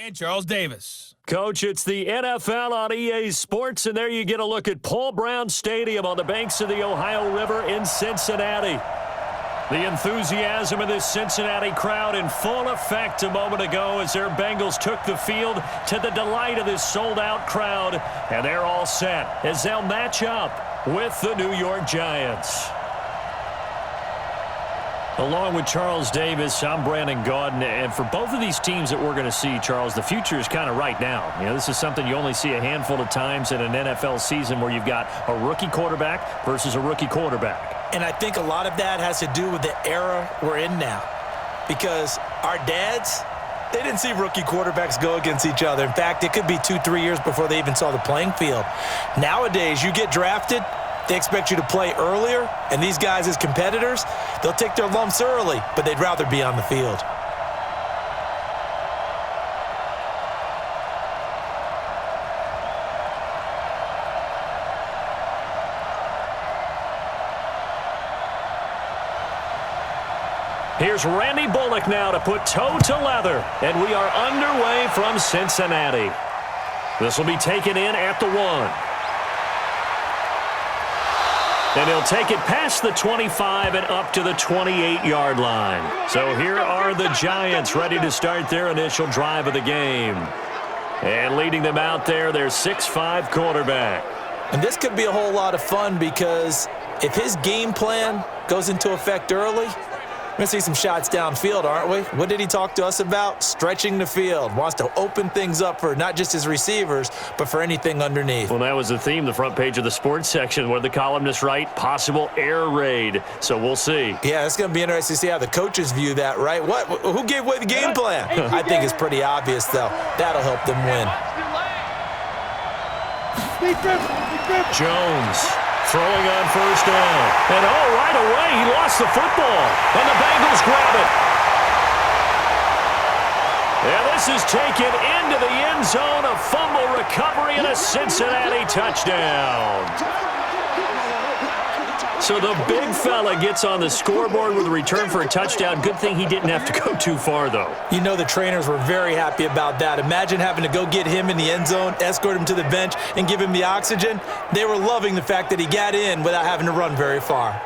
And Charles Davis. Coach, it's the NFL on EA Sports, and there you get a look at Paul Brown Stadium on the banks of the Ohio River in Cincinnati. The enthusiasm of this Cincinnati crowd in full effect a moment ago as their Bengals took the field to the delight of this sold-out crowd, and they're all set as they'll match up with the New York Giants. Along with Charles Davis, I'm Brandon Gaudin, and for both of these teams that we're going to see, Charles, the future is kind of right now. You know, this is something you only see a handful of times in an NFL season where you've got a rookie quarterback versus a rookie quarterback. And I think a lot of that has to do with the era we're in now, because our dads, they didn't see rookie quarterbacks go against each other. In fact, it could be 2-3 years before they even saw the playing field. Nowadays, you get drafted, they expect you to play earlier, and these guys as competitors, they'll take their lumps early, but they'd rather be on the field. Here's Randy Bullock now to put toe to leather, and we are underway from Cincinnati. This will be taken in at the 1. And he'll take it past the 25 and up to the 28-yard line. So here are the Giants ready to start their initial drive of the game. And leading them out there, their 6'5" quarterback. And this could be a whole lot of fun because if his game plan goes into effect early, we're going to see some shots downfield, aren't we? What did he talk to us about? Stretching the field. Wants to open things up for not just his receivers, but for anything underneath. Well, that was the theme, the front page of the sports section, where the columnists write, possible air raid. So we'll see. Yeah, it's going to be interesting to see how the coaches view that, right? Who gave away the game plan? I think it's pretty obvious, though. That'll help them win. Jones throwing on first down. And right away, he lost the football. And the Bengals grab it. And this is taken into the end zone. A fumble recovery and a Cincinnati touchdown. So the big fella gets on the scoreboard with a return for a touchdown. Good thing he didn't have to go too far, though. You know the trainers were very happy about that. Imagine having to go get him in the end zone, escort him to the bench, and give him the oxygen. They were loving the fact that he got in without having to run very far.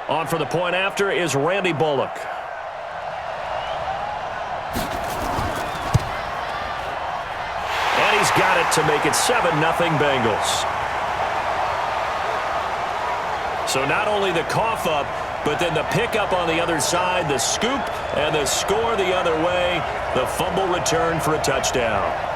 On for the point after is Randy Bullock. And he's got it to make it 7-0 Bengals. So not only the cough up, but then the pickup on the other side, the scoop, and the score the other way. The fumble return for a touchdown.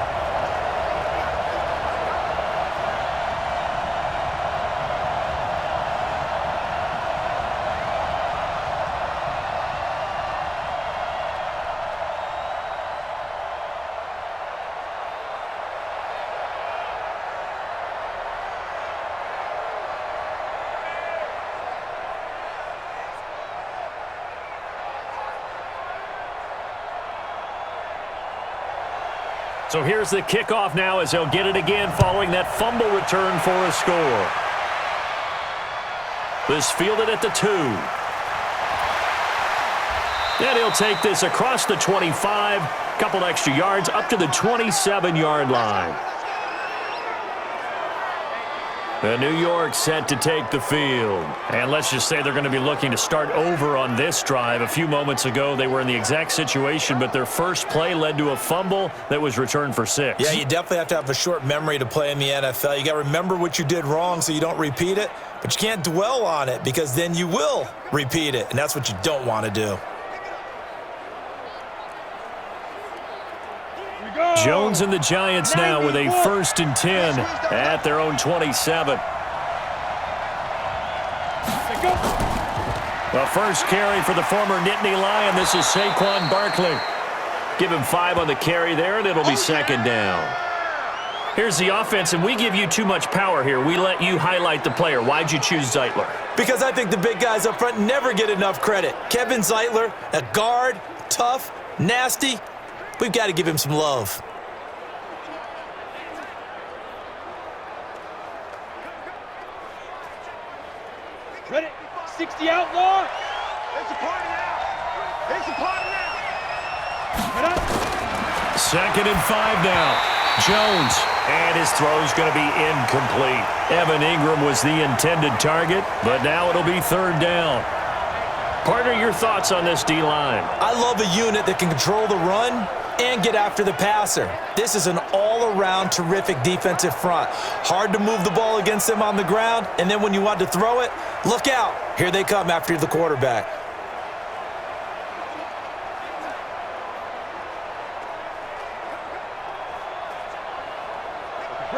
So here's the kickoff now as they'll get it again following that fumble return for a score. This fielded at the 2. And he'll take this across the 25, couple extra yards up to the 27-yard line. And New York set to take the field. And let's just say they're going to be looking to start over on this drive. A few moments ago, they were in the exact situation, but their first play led to a fumble that was returned for 6. Yeah, you definitely have to have a short memory to play in the NFL. You got to remember what you did wrong so you don't repeat it, but you can't dwell on it because then you will repeat it, and that's what you don't want to do. Jones and the Giants now with a 1st and 10 at their own 27. The first carry for the former Nittany Lion. This is Saquon Barkley. Give him 5 on the carry there, and it'll be 2nd down. Here's the offense, and we give you too much power here. We let you highlight the player. Why'd you choose Zeitler? Because I think the big guys up front never get enough credit. Kevin Zeitler, a guard, tough, nasty. We've got to give him some love. Ready? 60 outlaw. It's a party now. It's a party now. 2nd and 5 now. Jones, and his throw's going to be incomplete. Evan Ingram was the intended target, but now it'll be 3rd down. Partner, your thoughts on this D-line? I love a unit that can control the run and get after the passer. This is an all-around terrific defensive front. Hard to move the ball against them on the ground, and then when you want to throw it, look out. Here they come after the quarterback.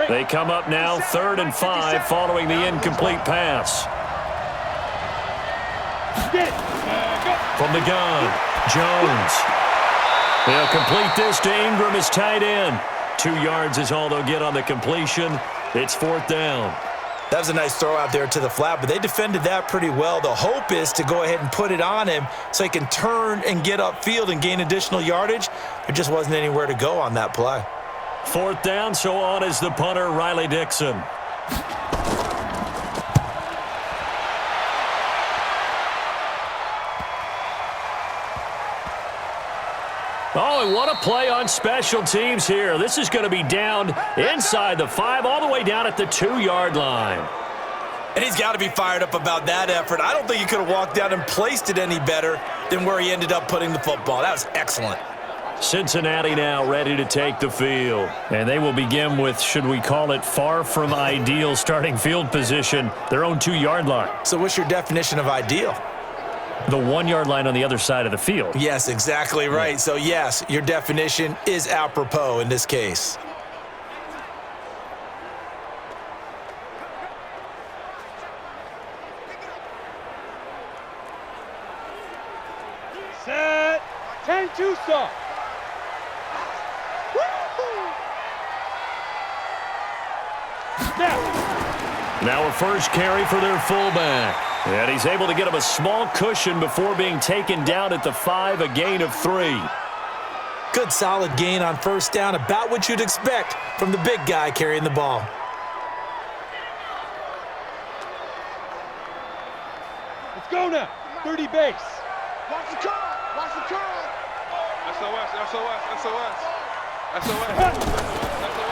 They come up now 3rd and 5 following the incomplete pass. From the gun, Jones. They'll complete this to Ingram, his tight end. 2 yards is all they'll get on the completion. It's 4th down. That was a nice throw out there to the flat, but they defended that pretty well. The hope is to go ahead and put it on him so he can turn and get upfield and gain additional yardage. There just wasn't anywhere to go on that play. 4th down, so on is the punter, Riley Dixon. Oh, and what a play on special teams here. This is going to be down inside the 5, all the way down at the 2-yard line. And he's got to be fired up about that effort. I don't think he could have walked down and placed it any better than where he ended up putting the football. That was excellent. Cincinnati now ready to take the field. And they will begin with, should we call it, far from ideal starting field position, their own 2-yard line. So what's your definition of ideal? The 1-yard line on the other side of the field. Yes, exactly right. So, yes, your definition is apropos in this case. Set. 10-2 stop. Now a first carry for their fullback. And he's able to get him a small cushion before being taken down at the 5, a gain of 3. Good solid gain on 1st down, about what you'd expect from the big guy carrying the ball. Let's go now. 30 base. Watch the curl. Watch the curl. SOS, SOS, SOS. SOS.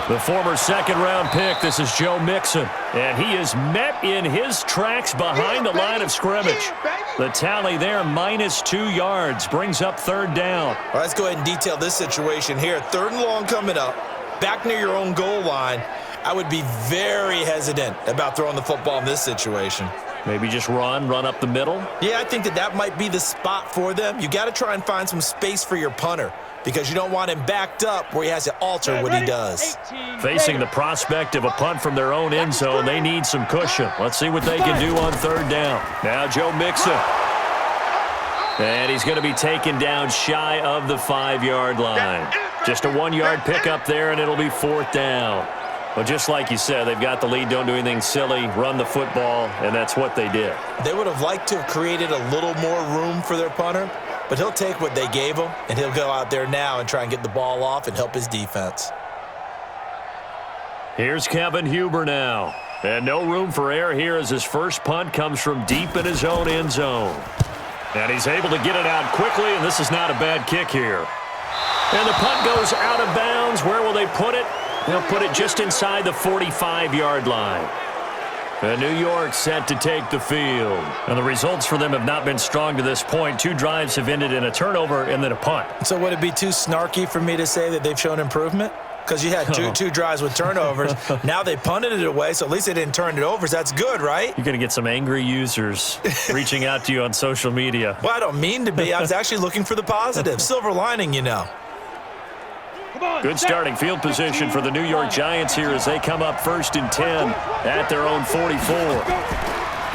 The former 2nd-round pick, this is Joe Mixon. And he is met in his tracks behind the line of scrimmage. The tally there, -2 yards, brings up 3rd down. All right, let's go ahead and detail this situation here. 3rd and long coming up, back near your own goal line. I would be very hesitant about throwing the football in this situation. Maybe just run up the middle? Yeah, I think that might be the spot for them. You got to try and find some space for your punter because you don't want him backed up where he has to alter what he does. Facing the prospect of a punt from their own end zone, they need some cushion. Let's see what they can do on 3rd down. Now Joe Mixon. And he's going to be taken down shy of the 5-yard line. Just a 1-yard pickup there, and it'll be 4th down. Well, just like you said, they've got the lead, don't do anything silly, run the football, and that's what they did. They would have liked to have created a little more room for their punter, but he'll take what they gave him, and he'll go out there now and try and get the ball off and help his defense. Here's Kevin Huber now. And no room for error here as his first punt comes from deep in his own end zone. And he's able to get it out quickly, and this is not a bad kick here. And the punt goes out of bounds. Where will they put it? They'll put it just inside the 45-yard line. And New York set to take the field. And the results for them have not been strong to this point. 2 drives have ended in a turnover and then a punt. So would it be too snarky for me to say that they've shown improvement? Because you had two drives with turnovers. Now they punted it away, so at least they didn't turn it over. So that's good, right? You're going to get some angry users reaching out to you on social media. Well, I don't mean to be. I was actually looking for the positive. Silver lining, you know. Good starting field position for the New York Giants here as they come up 1st and 10 at their own 44.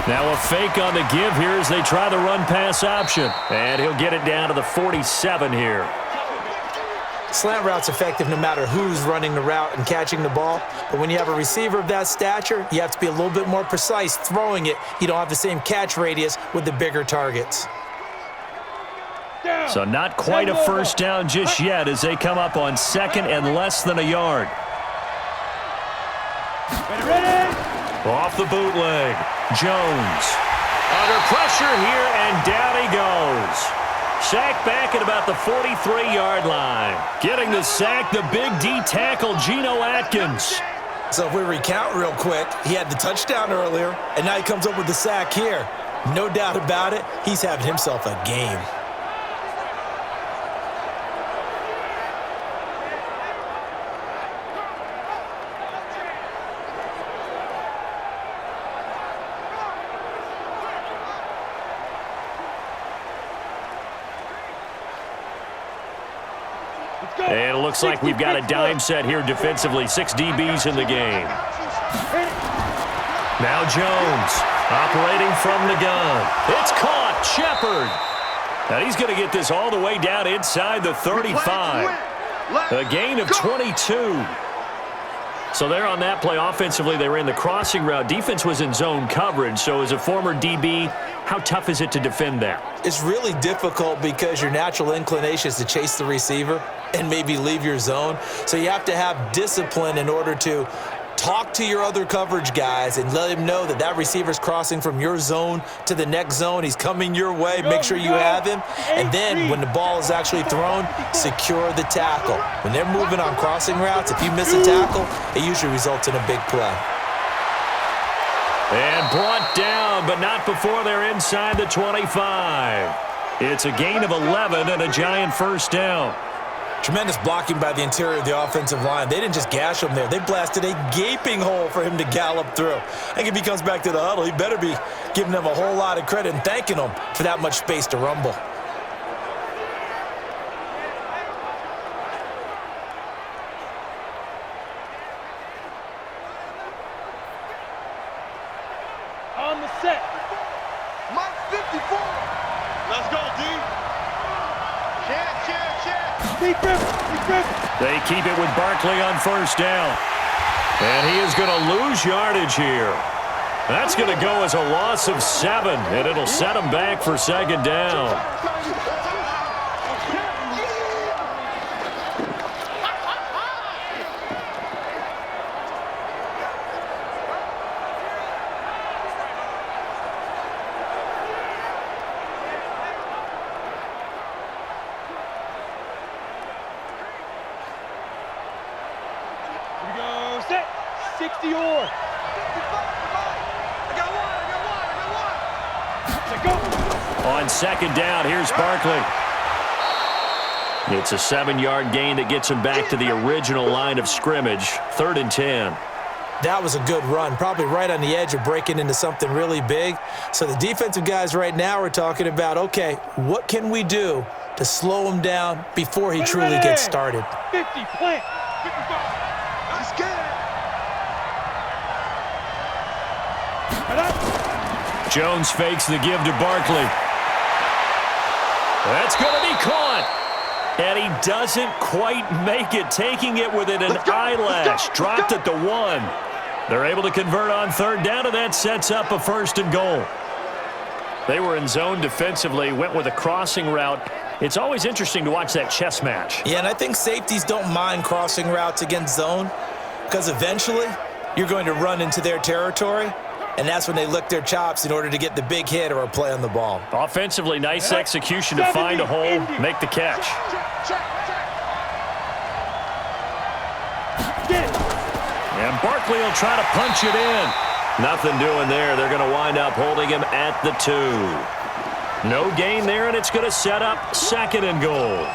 Now a fake on the give here as they try the run-pass option. And he'll get it down to the 47 here. Slant route's effective no matter who's running the route and catching the ball. But when you have a receiver of that stature, you have to be a little bit more precise throwing it. You don't have the same catch radius with the bigger targets. So not quite a first down just yet as they come up on second and less than a yard. Ready? Off the bootleg. Jones. Under pressure here, and down he goes. Sack back at about the 43-yard line. Getting the sack, the big D tackle, Geno Atkins. So if we recount real quick, he had the touchdown earlier, and now he comes up with the sack here. No doubt about it, he's having himself a game. And it looks like we've got a dime set here defensively. 6 DBs in the game. Now Jones operating from the gun. It's caught. Shepard. Now he's going to get this all the way down inside the 35. A gain of 22. So there on that play, offensively, they ran the crossing route. Defense was in zone coverage. So as a former DB, how tough is it to defend that? It's really difficult because your natural inclination is to chase the receiver and maybe leave your zone. So you have to have discipline in order to talk to your other coverage guys and let him know that that receiver's crossing from your zone to the next zone. He's coming your way. Make sure you have him. And then when the ball is actually thrown, secure the tackle. When they're moving on crossing routes, if you miss a tackle, it usually results in a big play. And brought down, but not before they're inside the 25. It's a gain of 11 and a giant first down. Tremendous blocking by the interior of the offensive line. They didn't just gash him there. They blasted a gaping hole for him to gallop through. I think if he comes back to the huddle, he better be giving them a whole lot of credit and thanking them for that much space to rumble. On the set. Mike 54. Let's go, D. Check. They keep it with Barkley on first down. And he is going to lose yardage here. That's going to go as a loss of 7, and it'll set him back for second down. Set. 60 or. On second down, here's Barkley. It's a 7-yard gain that gets him back to the original line of scrimmage. 3rd and 10. That was a good run, probably right on the edge of breaking into something really big. So the defensive guys right now are talking about, okay, what can we do to slow him down before he truly gets started? 50, plant. 55. Let's get it. Jones fakes the give to Barkley. That's going to be caught. And he doesn't quite make it, taking it within an eyelash. Dropped at the 1. They're able to convert on 3rd down, and that sets up a 1st and goal. They were in zone defensively, went with a crossing route. It's always interesting to watch that chess match. Yeah, and I think safeties don't mind crossing routes against zone because eventually you're going to run into their territory. And that's when they lick their chops in order to get the big hit or a play on the ball. Offensively, nice execution to find a hole, make the catch. And Barkley will try to punch it in. Nothing doing there. They're going to wind up holding him at the 2. No gain there, and it's going to set up 2nd and goal.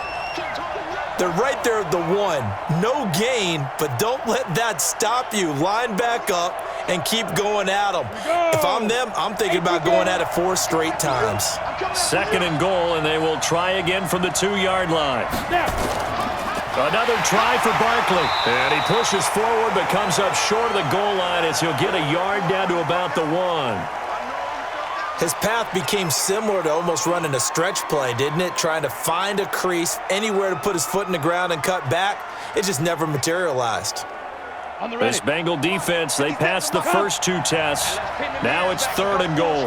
They're right there at the 1. No gain, but don't let that stop you. Line back up and keep going at them. If I'm them, I'm thinking about going at it 4 straight times. 2nd and goal, and they will try again from the 2-yard line. Another try for Barkley. And he pushes forward but comes up short of the goal line as he'll get a yard down to about the 1. His path became similar to almost running a stretch play, didn't it? Trying to find a crease, anywhere to put his foot in the ground and cut back. It just never materialized. This Bengal defense, they passed the first two tests. Now it's 3rd and goal.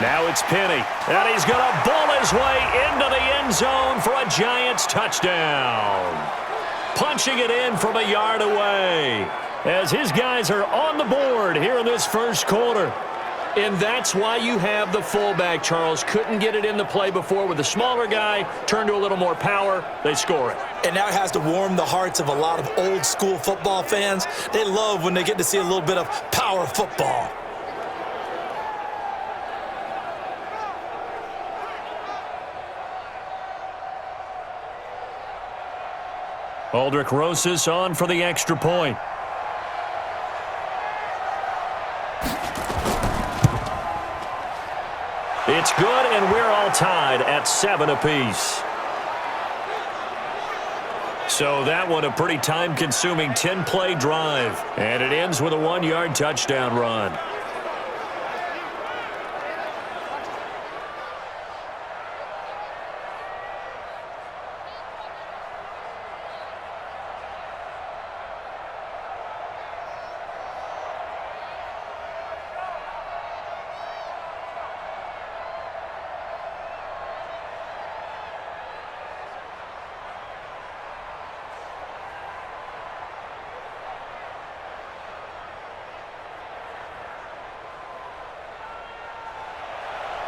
Now it's Penny, and he's going to bull his way into the end zone for a Giants touchdown. Punching it in from a yard away as his guys are on the board here in this first quarter. And that's why you have the fullback, Charles. Couldn't get it in the play before with the smaller guy. Turned to a little more power. They score it. And that has to warm the hearts of a lot of old-school football fans. They love when they get to see a little bit of power football. Aldrich Rosas on for the extra point. It's good, and we're all tied at 7 apiece. So that one a pretty time-consuming 10-play drive, and it ends with a 1-yard touchdown run.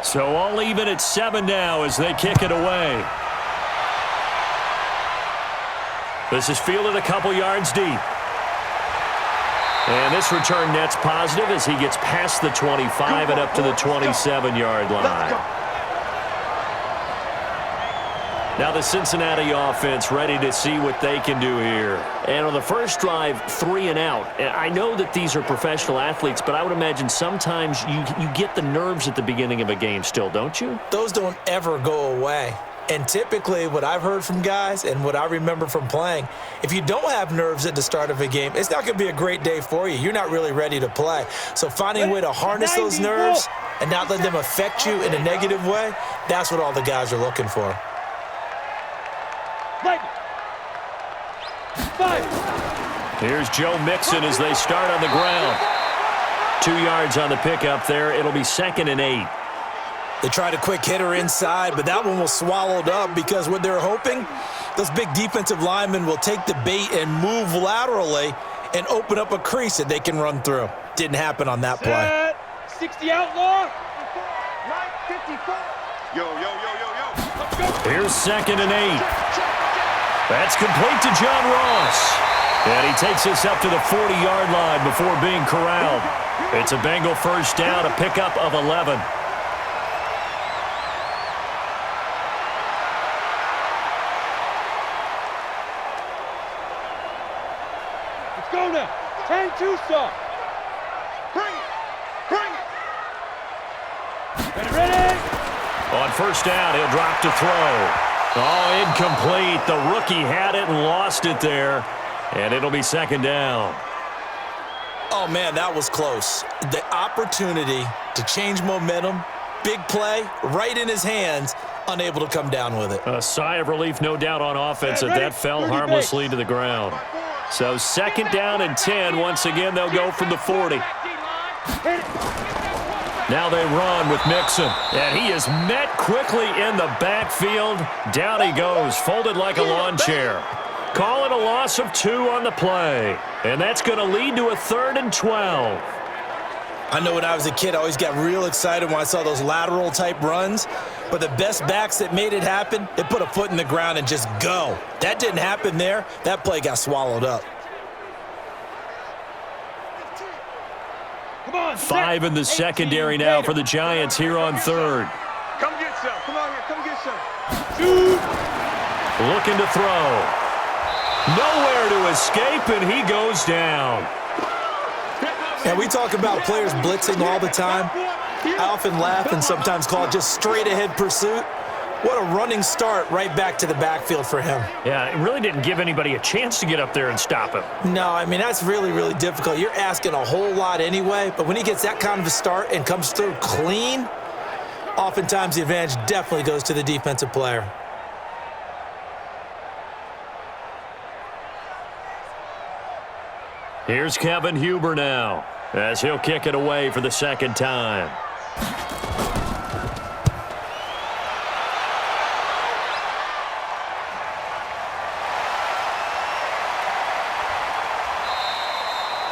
So all even at 7 now as they kick it away. This is fielded a couple yards deep. And this return net's positive as he gets past the 25 and up to the 27-yard line. Now the Cincinnati offense ready to see what they can do here. And on the first drive, 3 and out. I know that these are professional athletes, but I would imagine sometimes you get the nerves at the beginning of a game still, don't you? Those don't ever go away. And typically what I've heard from guys and what I remember from playing, if you don't have nerves at the start of a game, it's not going to be a great day for you. You're not really ready to play. So finding a way to harness those nerves and not let them affect you in a negative way, that's what all the guys are looking for. Here's Joe Mixon as they start on the ground. 2 yards on the pickup there. It'll be 2nd and 8. They tried a quick hitter inside, but that one was swallowed up because what they're hoping, those big defensive linemen will take the bait and move laterally and open up a crease that they can run through. Didn't happen on that play. 60 outlaw. 54. Yo. Let's go. Here's 2nd and 8. That's complete to John Ross. And he takes us up to the 40-yard line before being corralled. It's a Bengal first down, a pickup of 11. Let's go now. 10-2 stop. Bring it. Ready. On first down, he'll drop to throw. Oh, incomplete. The rookie had it and lost it there. And it'll be 2nd down. Oh, man, that was close. The opportunity to change momentum, big play, right in his hands, unable to come down with it. A sigh of relief, no doubt, on offense as that fell harmlessly to the ground. So 2nd down and 10. Once again, they'll go from the 40. Now they run with Mixon. And he is met quickly in the backfield. Down he goes, folded like a lawn chair. Call it a loss of 2 on the play. And that's going to lead to a 3rd and 12. I know when I was a kid, I always got real excited when I saw those lateral-type runs. But the best backs that made it happen, they put a foot in the ground and just go. That didn't happen there. That play got swallowed up. 5 in the secondary now for the Giants here on 3rd. Come get some. Come on here. Come get some. Shoot. Looking to throw. Nowhere to escape, and he goes down. And we talk about players blitzing all the time. I often laugh and sometimes call it just straight-ahead pursuit. What a running start right back to the backfield for him. Yeah, it really didn't give anybody a chance to get up there and stop him. No, I mean, that's really, really difficult. You're asking a whole lot anyway, but when he gets that kind of a start and comes through clean, oftentimes the advantage definitely goes to the defensive player. Here's Kevin Huber now, as he'll kick it away for the second time.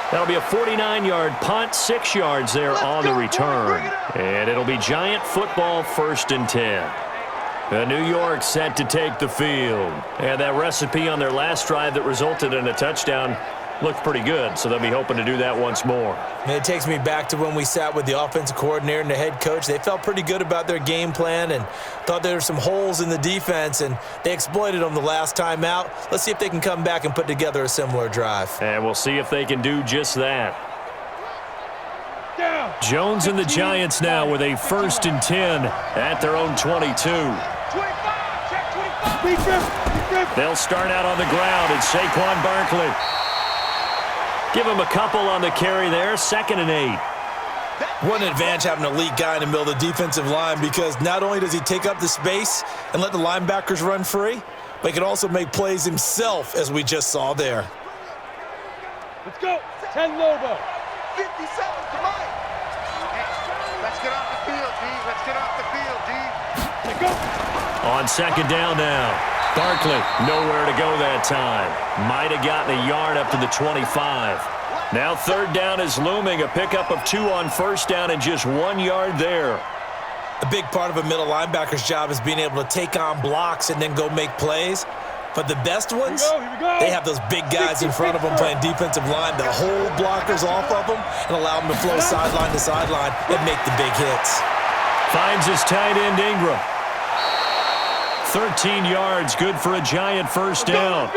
That'll be a 49-yard punt, 6 yards there on the return. And it'll be Giant football, 1st and 10. New York set to take the field. And that recipe on their last drive that resulted in a touchdown looked pretty good, so they'll be hoping to do that once more. And it takes me back to when we sat with the offensive coordinator and the head coach. They felt pretty good about their game plan and thought there were some holes in the defense, and they exploited them the last time out. Let's see if they can come back and put together a similar drive. And we'll see if they can do just that. Down. Jones and the Giants now with a 1st and 10 at their own 22. 25. Check 25. Be driven. They'll start out on the ground, and Saquon Barkley. Give him a couple on the carry there, 2nd and 8. What an advantage having an elite guy in the middle of the defensive line, because not only does he take up the space and let the linebackers run free, but he can also make plays himself, as we just saw there. Let's go. 10 Lobo. 57 to Mike. Let's get off the field, D. Let's get off the field, D. Let's go. On 2nd down now. Barkley, nowhere to go that time. Might have gotten a yard up to the 25. Now 3rd down is looming. A pickup of 2 on 1st down and just 1 yard there. A big part of a middle linebacker's job is being able to take on blocks and then go make plays. But the best ones, Here we go. they have those big guys in front of them playing defensive line that hold blockers off of them and allow them to flow sideline to sideline and make the big hits. Finds his tight end Ingram. 13 yards, good for a Giant 1st down.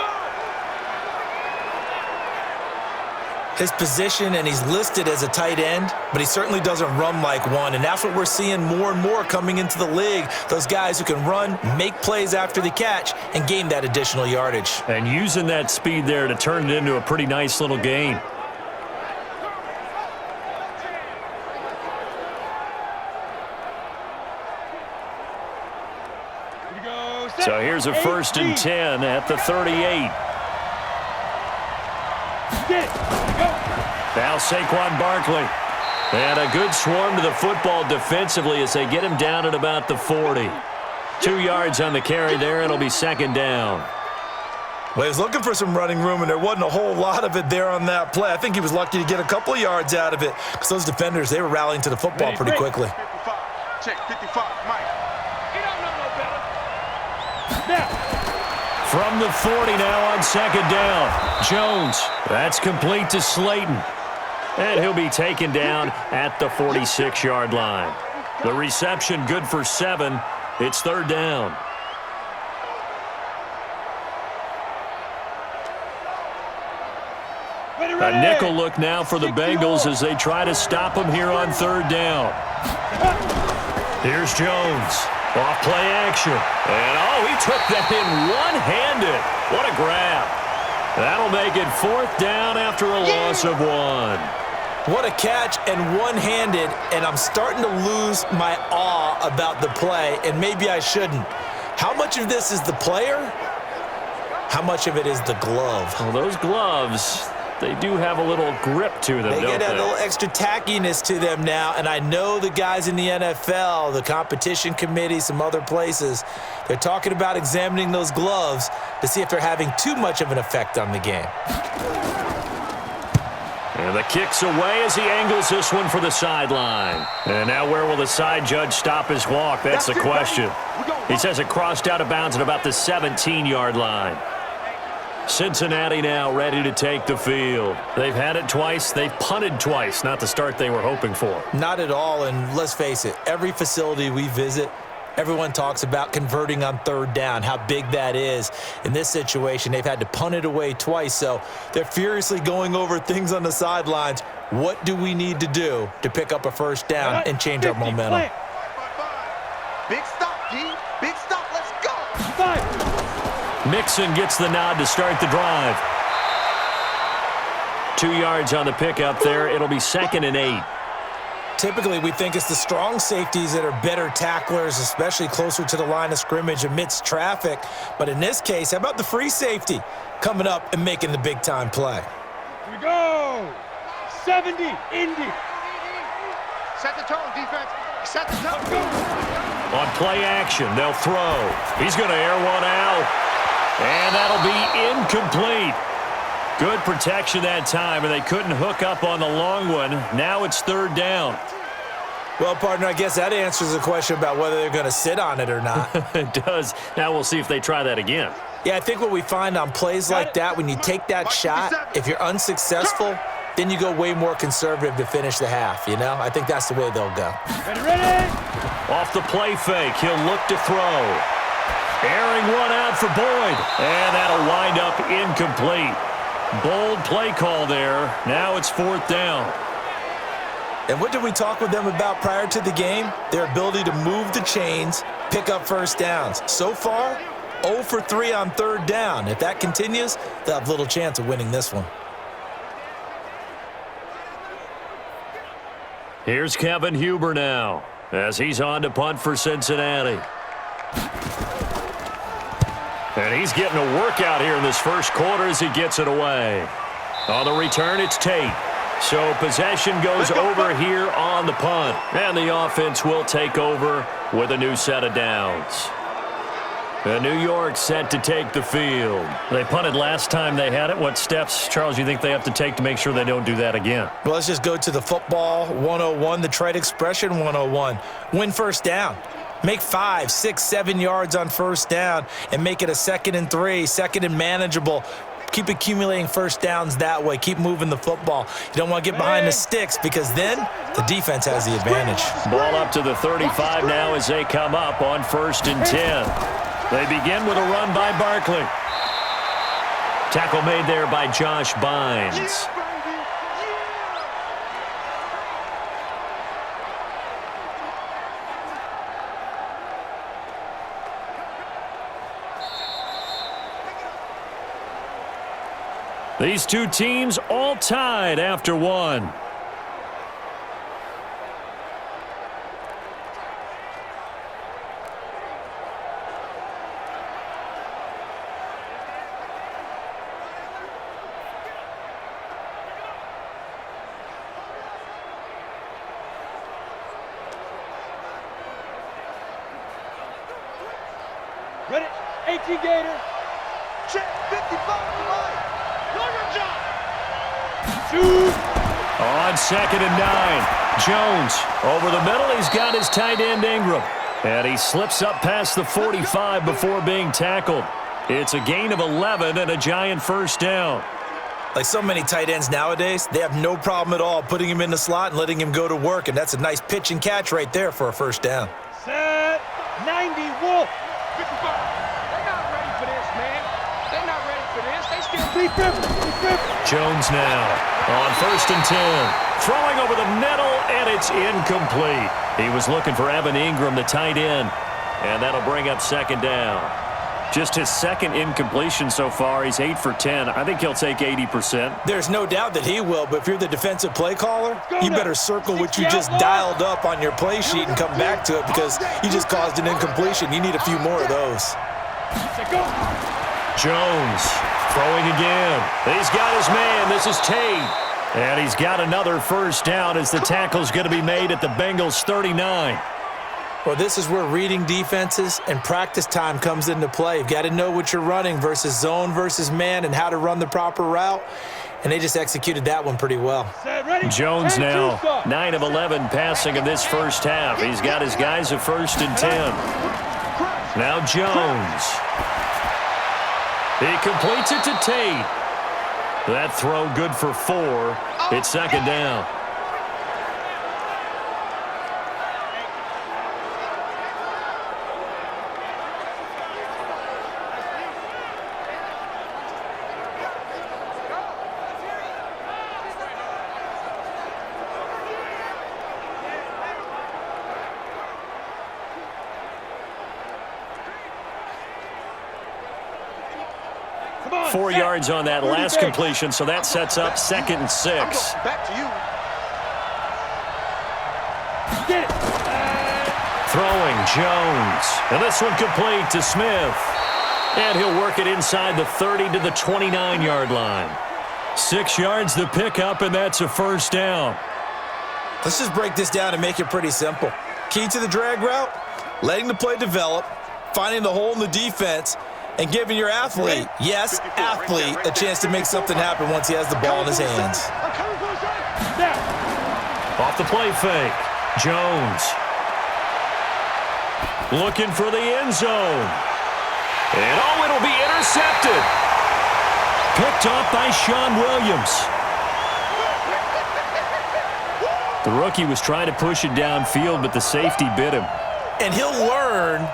His position, and he's listed as a tight end, but he certainly doesn't run like one, and that's what we're seeing more and more coming into the league. Those guys who can run, make plays after the catch, and gain that additional yardage. And using that speed there to turn it into a pretty nice little gain. So here's a 1st and 10 at the 38. Now Saquon Barkley. And a good swarm to the football defensively as they get him down at about the 40. 2 yards on the carry there. It'll be 2nd down. Well, he was looking for some running room, and there wasn't a whole lot of it there on that play. I think he was lucky to get a couple of yards out of it, because those defenders, they were rallying to the football pretty quickly. 55. Check 55. Mike. He don't know no better. Now. From the 40 now on 2nd down. Jones. That's complete to Slayton. And he'll be taken down at the 46-yard line. The reception good for 7. It's 3rd down. A nickel look now for the Bengals as they try to stop him here on 3rd down. Here's Jones. Off play action. And, he took that in one-handed. What a grab. That'll make it 4th down after a loss of 1. What a catch, and one-handed, and I'm starting to lose my awe about the play, and maybe I shouldn't. How much of this is the player? How much of it is the glove? Well, those gloves, they do have a little grip to them, They don't get a they? little extra tackiness to them now, and I know the guys in the NFL, the competition committee, some other places, they're talking about examining those gloves to see if they're having too much of an effect on the game. And the kick's away as he angles this one for the sideline. And now where will the side judge stop his walk? That's the question. He says it crossed out of bounds at about the 17-yard line. Cincinnati now ready to take the field. They've had it twice. They've punted twice. Not the start they were hoping for. Not at all, and let's face it, every facility we visit, everyone talks about converting on 3rd down, how big that is. In this situation, they've had to punt it away twice, so they're furiously going over things on the sidelines. What do we need to do to pick up a 1st down and change our momentum? Big stop, D. Big stop. Mixon gets the nod to start the drive. 2 yards on the pickup there. It'll be 2nd and 8. Typically, we think it's the strong safeties that are better tacklers, especially closer to the line of scrimmage amidst traffic. But in this case, how about the free safety coming up and making the big-time play? Here we go. 70, Indy. Set the tone, defense. Set the tone. On play action, they'll throw. He's going to air one out. And that'll be incomplete. Good protection that time, and they couldn't hook up on the long one. Now it's 3rd down. Well, partner, I guess that answers the question about whether they're going to sit on it or not. It does. Now we'll see if they try that again. Yeah, I think what we find on plays like that, when you take that shot, if you're unsuccessful, then you go way more conservative to finish the half, you know? I think that's the way they'll go. Ready? Off the play fake, he'll look to throw. Airing one out for Boyd, and that'll wind up incomplete. Bold play call there. Now it's 4th down. And what did we talk with them about prior to the game? Their ability to move the chains, pick up first downs. So far, 0 for 3 on 3rd down. If that continues, they'll have little chance of winning this one. Here's Kevin Huber now as he's on to punt for Cincinnati. And he's getting a workout here in this first quarter as he gets it away. On the return, it's Tate. So possession goes over here on the punt. And the offense will take over with a new set of downs. And New York set to take the field. They punted last time they had it. What steps, Charles, you think they have to take to make sure they don't do that again? Well, let's just go to the football 101, the trade expression 101. Win first down. Make 5, 6, 7 yards on first down and make it a 2nd and 3, 2nd and manageable. Keep accumulating first downs that way. Keep moving the football. You don't want to get behind the sticks because then the defense has the advantage. Ball up to the 35 now as they come up on 1st and 10. They begin with a run by Barkley. Tackle made there by Josh Bynes. These two teams all tied after one. Ready? 18 Gator. Check 55 line. On 2nd and 9, Jones over the middle. He's got his tight end Ingram. And he slips up past the 45 before being tackled. It's a gain of 11 and a giant first down. Like so many tight ends nowadays, they have no problem at all putting him in the slot and letting him go to work. And that's a nice pitch and catch right there for a first down. Set. 90 Wolf. 55. They're not ready for this, man. They're not ready for this. They still Jones now on 1st and 10. Throwing over the middle, and it's incomplete. He was looking for Evan Ingram, the tight end, and that'll bring up 2nd down. Just his 2nd incompletion so far. He's 8 for 10. I think he'll take 80%. There's no doubt that he will, but if you're the defensive play caller, you better circle what you just dialed up on your play sheet and come back to it because you just caused an incompletion. You need a few more of those. Jones throwing again. He's got his man. This is Tate. And he's got another first down as the tackle's going to be made at the Bengals 39. Well, this is where reading defenses and practice time comes into play. You've got to know what you're running versus zone versus man and how to run the proper route. And they just executed that one pretty well. Jones now 9 of 11 passing in this first half. He's got his guys at 1st and 10. Now Jones. He completes it to Tate. That throw good for 4. It's 2nd down. on, 4 yards on that last big. completion, so that sets up 2nd and 6. Back to you. Get it. Throwing, Jones. And this one complete to Smith. And he'll work it inside the 30 to the 29-yard line. 6 yards the pickup, and that's a first down. Let's just break this down and make it pretty simple. Key to the drag route, letting the play develop, finding the hole in the defense, and giving your athlete, yes, athlete, a chance to make something happen once he has the ball in his hands. Off the play fake, Jones. Looking for the end zone. And, oh, it'll be intercepted. Picked off by Sean Williams. The rookie was trying to push it downfield, but the safety bit him. And he'll learn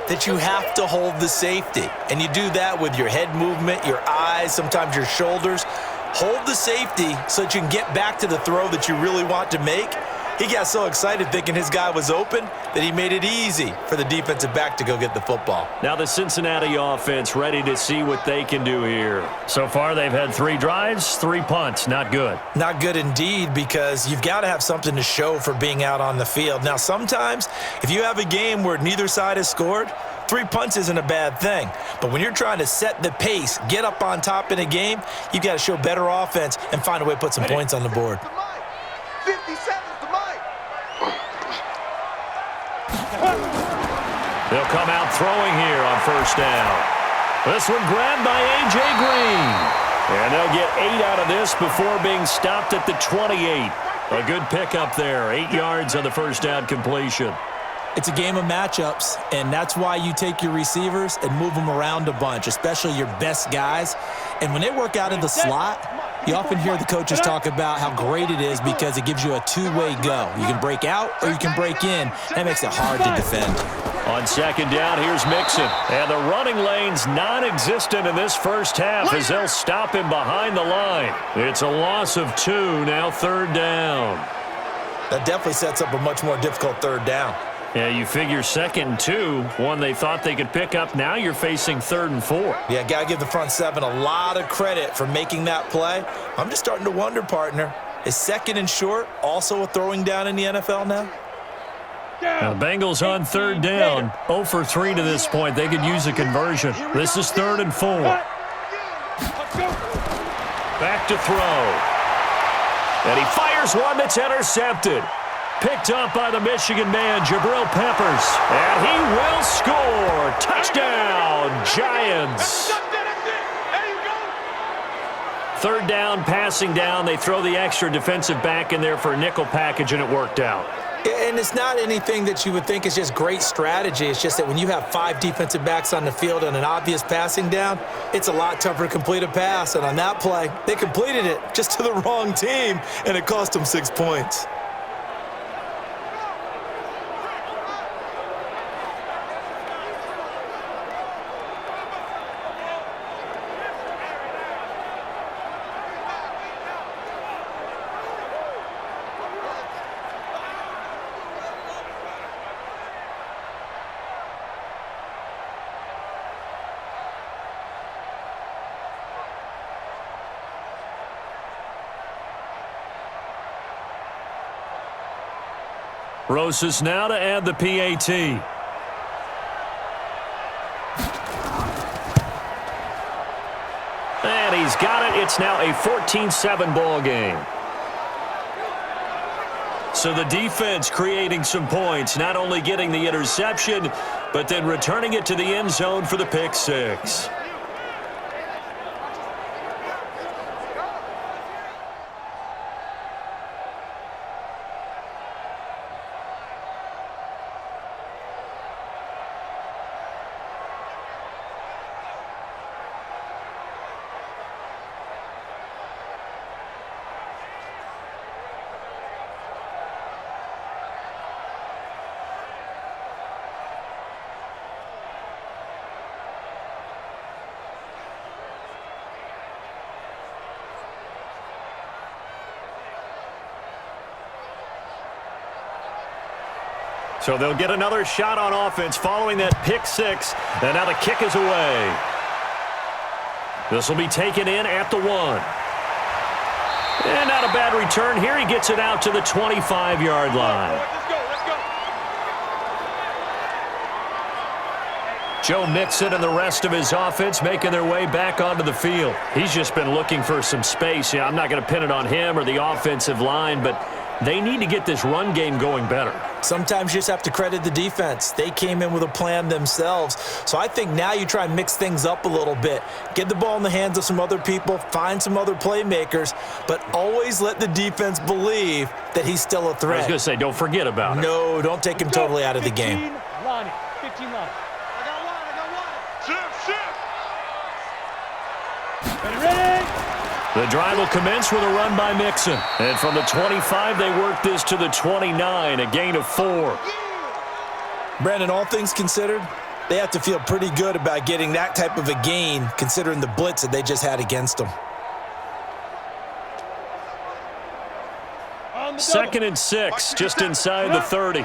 that you have to hold the safety. And you do that with your head movement, your eyes, sometimes your shoulders. Hold the safety so that you can get back to the throw that you really want to make. He got so excited thinking his guy was open that he made it easy for the defensive back to go get the football. Now the Cincinnati offense ready to see what they can do here. So far they've had 3 drives, 3 punts. Not good. Not good indeed, because you've got to have something to show for being out on the field. Now sometimes if you have a game where neither side has scored, 3 punts isn't a bad thing. But when you're trying to set the pace, get up on top in a game, you've got to show better offense and find a way to put some points on the board. 57's the mic. They'll come out throwing here on first down. This one grabbed by A.J. Green. And they'll get 8 out of this before being stopped at the 28. A good pickup there. 8 yards on the first down completion. It's a game of matchups, and that's why you take your receivers and move them around a bunch, especially your best guys. And when they work out in the slot, you often hear the coaches talk about how great it is because it gives you a two-way go. You can break out or you can break in. That makes it hard to defend. On second down, here's Mixon. And the running lane's non-existent in this first half as they'll stop him behind the line. It's a loss of 2, now 3rd down. That definitely sets up a much more difficult 3rd down. Yeah, you figure 2nd and 2, one they thought they could pick up. Now you're facing 3rd and 4. Yeah, got to give the front 7 a lot of credit for making that play. I'm just starting to wonder, partner, is 2nd and short also a throwing down in the NFL now? Now the Bengals on 3rd down, 0 for 3 to this point. They could use a conversion. This is 3rd and 4. Back to throw. And he fires one that's intercepted. Picked up by the Michigan man, Jabril Peppers. And he will score. Touchdown, Giants. 3rd down, passing down. They throw the extra defensive back in there for a nickel package, and it worked out. And it's not anything that you would think is just great strategy. It's just that when you have 5 defensive backs on the field and an obvious passing down, it's a lot tougher to complete a pass. And on that play, they completed it just to the wrong team, and it cost them 6 points. Rosas now to add the PAT. And he's got it. It's now a 14-7 ball game. So the defense creating some points, not only getting the interception, but then returning it to the end zone for the pick 6. So they'll get another shot on offense following that pick 6. And now the kick is away. This will be taken in at the 1. And not a bad return here. He gets it out to the 25-yard line. Let's go. Joe Mixon and the rest of his offense making their way back onto the field. He's just been looking for some space. Yeah, I'm not going to pin it on him or the offensive line, but they need to get this run game going better. Sometimes you just have to credit the defense. They came in with a plan themselves. So I think now you try and mix things up a little bit. Get the ball in the hands of some other people, find some other playmakers, but always let the defense believe that he's still a threat. I was going to say, don't forget about it. No, don't take him totally out of the game. 15 line. Ready? The drive will commence with a run by Mixon. And from the 25, they work this to the 29, a gain of 4. Brandon, all things considered, they have to feel pretty good about getting that type of a gain considering the blitz that they just had against them. 2nd and 6, just inside the 30.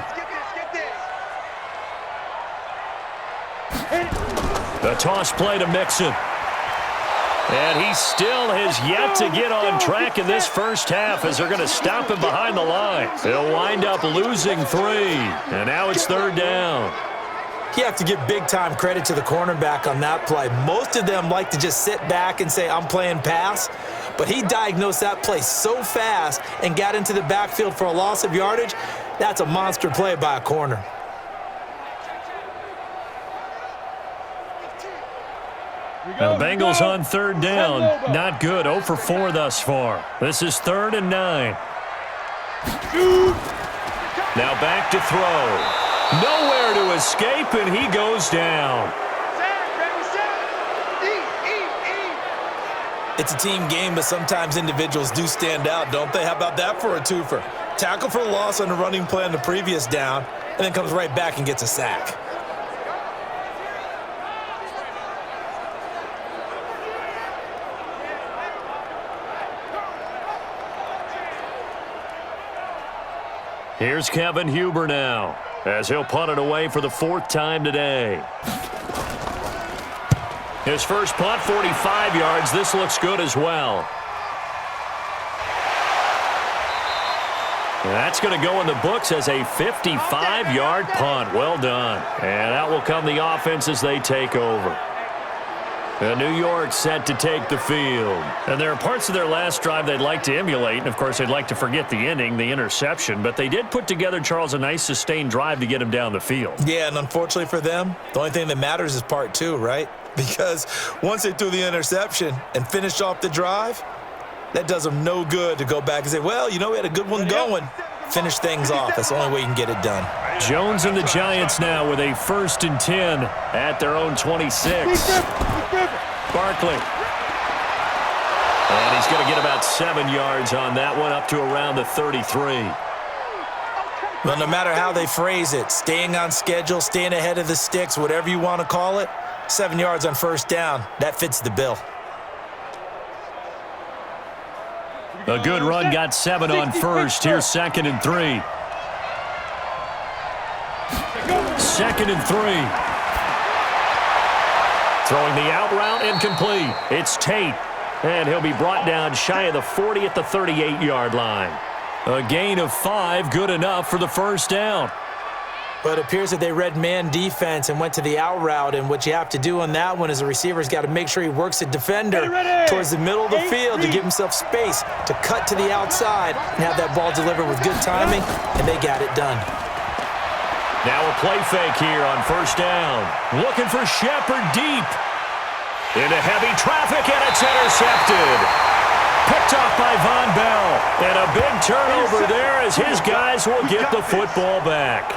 The toss play to Mixon. And he still has yet to get on track in this first half as they're going to stop him behind the line. They'll wind up losing 3, and now it's 3rd down. You have to give big-time credit to the cornerback on that play. Most of them like to just sit back and say, I'm playing pass. But he diagnosed that play so fast and got into the backfield for a loss of yardage. That's a monster play by a corner. The Bengals on 3rd down. Not good. 0 for 4 thus far. This is 3rd and 9. Now back to throw. Nowhere to escape, and he goes down. It's a team game, but sometimes individuals do stand out, don't they? How about that for a twofer? Tackle for a loss on the running play on the previous down, and then comes right back and gets a sack. Here's Kevin Huber now, as he'll punt it away for the 4th time today. His first punt, 45 yards. This looks good as well. That's going to go in the books as a 55-yard punt. Well done. And out will come the offense as they take over. New York set to take the field. And there are parts of their last drive they'd like to emulate. And, of course, they'd like to forget the ending, the interception. But they did put together, Charles, a nice sustained drive to get him down the field. Yeah, and unfortunately for them, the only thing that matters is part 2, right? Because once they threw the interception and finished off the drive, that does them no good to go back and say, well, you know, we had a good one going. Finish things off. That's the only way you can get it done. Jones and the Giants now with a 1st and 10 at their own 26. Barkley. And he's going to get about 7 yards on that one, up to around the 33. Well, no matter how they phrase it, staying on schedule, staying ahead of the sticks, whatever you want to call it, 7 yards on 1st down, that fits the bill. A good run got 7 on 1st. Here's 2nd and 3. 2nd and 3. Throwing the out route incomplete. It's Tate. And he'll be brought down shy of the 40 at the 38-yard line. A gain of 5, good enough for the 1st down. But it appears that they read man defense and went to the out route, and what you have to do on that one is the receiver's got to make sure he works the defender towards the middle of the field to give himself space to cut to the outside and have that ball delivered with good timing, and they got it done. Now a play fake here on 1st down. Looking for Shepard deep. Into heavy traffic, and it's intercepted. Picked off by Von Bell. And a big turnover there as his guys will get the football back.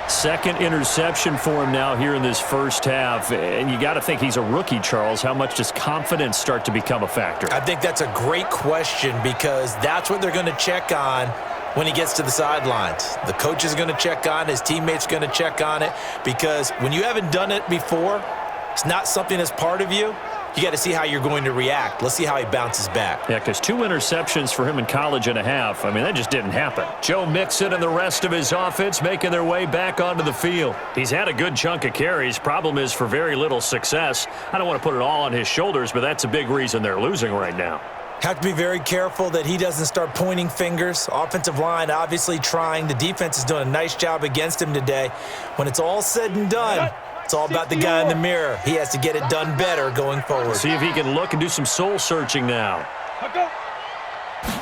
2nd interception for him now here in this first half. And you got to think he's a rookie, Charles. How much does confidence start to become a factor? I think that's a great question because that's what they're going to check on when he gets to the sidelines. The coach is going to check on it. His teammates are going to check on it because when you haven't done it before, it's not something that's part of you. you got to see how you're going to react. Let's see how he bounces back. Yeah, because 2 interceptions for him in college and a half. I mean, that just didn't happen. Joe Mixon and the rest of his offense making their way back onto the field. He's had a good chunk of carries. Problem is for very little success. I don't want to put it all on his shoulders, but that's a big reason they're losing right now. Have to be very careful that he doesn't start pointing fingers. Offensive line obviously trying. The defense is doing a nice job against him today. When it's all said and done, it's all about the guy in the mirror. He has to get it done better going forward. See if he can look and do some soul-searching now.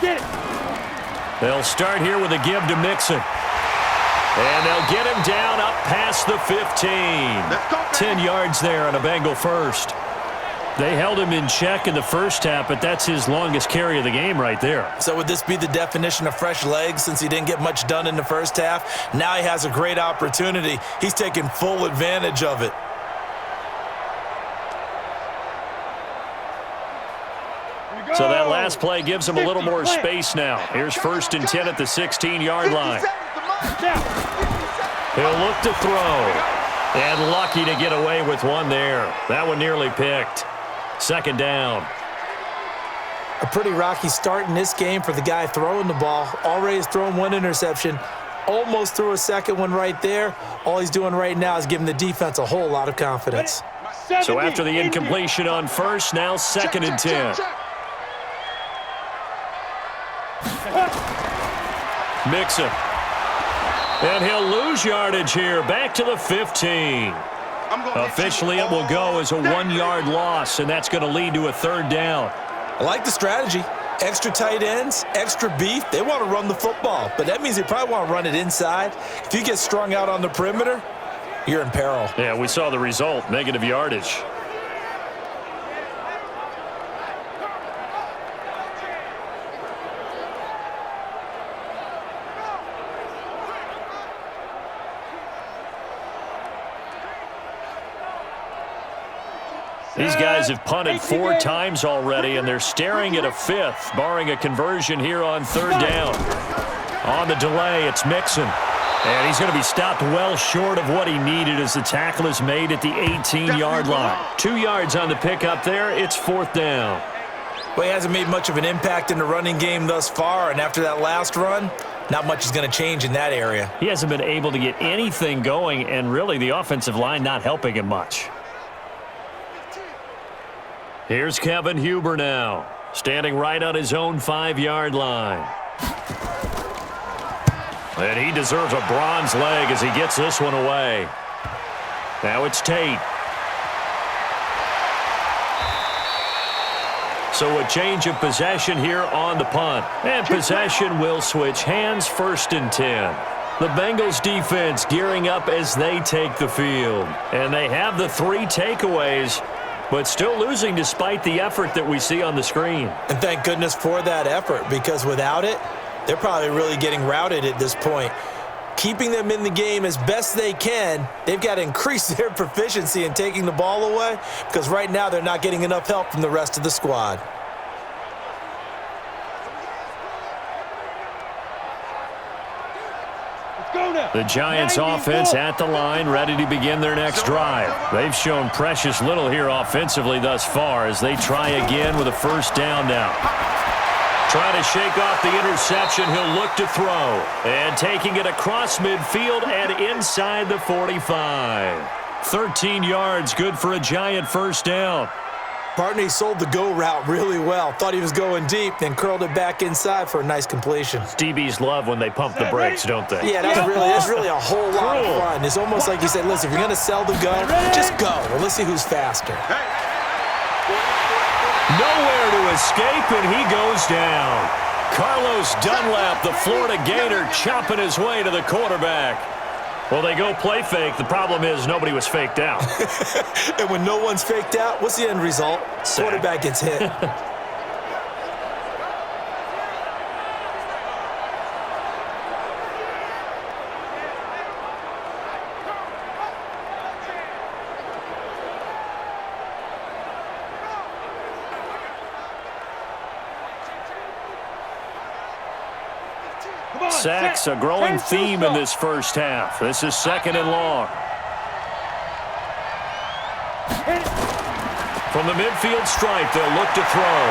Get it. They'll start here with a give to Mixon. And they'll get him down up past the 15. 10 yards there on a Bengal first. They held him in check in the first half, but that's his longest carry of the game right there. So would this be the definition of fresh legs since he didn't get much done in the first half? Now he has a great opportunity. He's taking full advantage of it. So that last play gives him a little more space now. Here's 1st and 10 at the 16-yard line. He'll look to throw. And lucky to get away with one there. That one nearly picked. 2nd down. A pretty rocky start in this game for the guy throwing the ball. Already has thrown 1 interception. Almost threw a second one right there. All he's doing right now is giving the defense a whole lot of confidence. So after the incompletion on first, now 2nd and 10. Mixon. And he'll lose yardage here. Back to the 15. Officially, it will go as a 1-yard loss, and that's going to lead to a 3rd down. I like the strategy. Extra tight ends, extra beef. They want to run the football, but that means they probably want to run it inside. If you get strung out on the perimeter, you're in peril. Yeah, we saw the result, negative yardage. These guys have punted 4 times already, and they're staring at a 5th, barring a conversion here on 3rd down. On the delay, it's Mixon. And he's going to be stopped well short of what he needed as the tackle is made at the 18-yard line. 2 yards on the pickup there. It's 4th down. Well, he hasn't made much of an impact in the running game thus far, and after that last run, not much is going to change in that area. He hasn't been able to get anything going, and really the offensive line not helping him much. Here's Kevin Huber now, standing right on his own 5-yard line. And he deserves a bronze leg as he gets this one away. Now it's Tate. So a change of possession here on the punt. And possession will switch hands, 1st and 10. The Bengals defense gearing up as they take the field. And they have the 3 takeaways, but still losing despite the effort that we see on the screen. And thank goodness for that effort, because without it, they're probably really getting routed at this point. Keeping them in the game as best they can, they've got to increase their proficiency in taking the ball away, because right now they're not getting enough help from the rest of the squad. The Giants offense at the line, ready to begin their next drive. They've shown precious little here offensively thus far as they try again with a 1st down now. Trying to shake off the interception, he'll look to throw. And taking it across midfield and inside the 45. 13 yards, good for a Giant 1st down. Barney sold the go route really well. Thought he was going deep, then curled it back inside for a nice completion. DBs love when they pump the brakes, don't they? Yeah, that's really a whole lot of fun. It's almost like you said, listen, if you're going to sell the gun, just go. Well, let's see who's faster. Nowhere to escape, and he goes down. Carlos Dunlap, the Florida Gator, chopping his way to the quarterback. Well, they go play fake. The problem is nobody was faked out. And when no one's faked out, what's the end result? Sack. Quarterback gets hit. Sacks, a growing theme in this first half. This is 2nd and long. From the midfield stripe, they'll look to throw.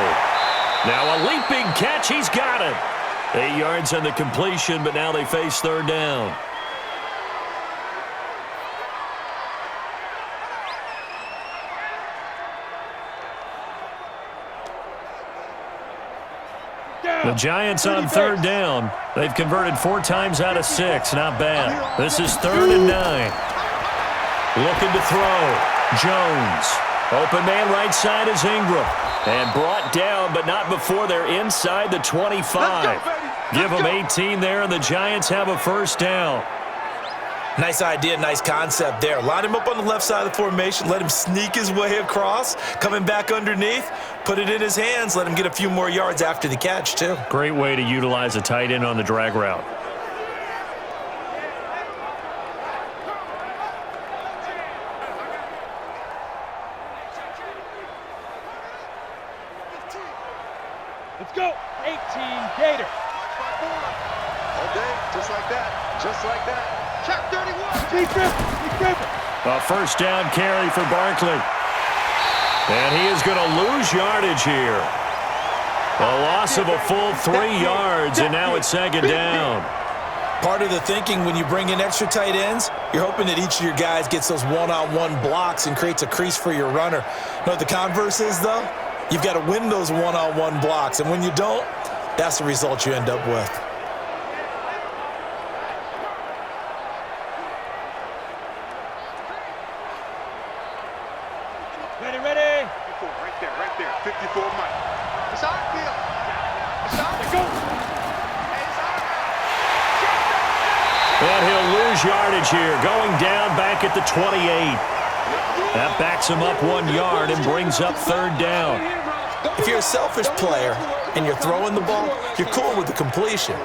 Now a leaping catch. He's got it. 8 yards on the completion, but now they face third down. The Giants on third down. They've converted 4 times out of 6. Not bad. This is 3rd and 9. Looking to throw. Jones. Open man right side is Ingram. And brought down, but not before they're inside the 25. Give them 18 there, and the Giants have a first down. Nice idea, nice concept there. Line him up on the left side of the formation. Let him sneak his way across. Coming back underneath. Put it in his hands. Let him get a few more yards after the catch, too. Great way to utilize a tight end on the drag route. Let's go. 18 Gator. All day, just like that. Just like that. Check 31. A first down carry for Barkley. And he is going to lose yardage here. A loss of a full 3 yards, and now it's 2nd down. Part of the thinking when you bring in extra tight ends, you're hoping that each of your guys gets those one-on-one blocks and creates a crease for your runner. You know what the converse is, though? You've got to win those one-on-one blocks, and when you don't, that's the result you end up with. Ready. 54, right there. 54, Mike. It's our field. It's our field. And he'll lose yardage here, going down back at the 28. That backs him up 1 yard and brings up 3rd down. If you're a selfish player and you're throwing the ball, you're cool with the completion.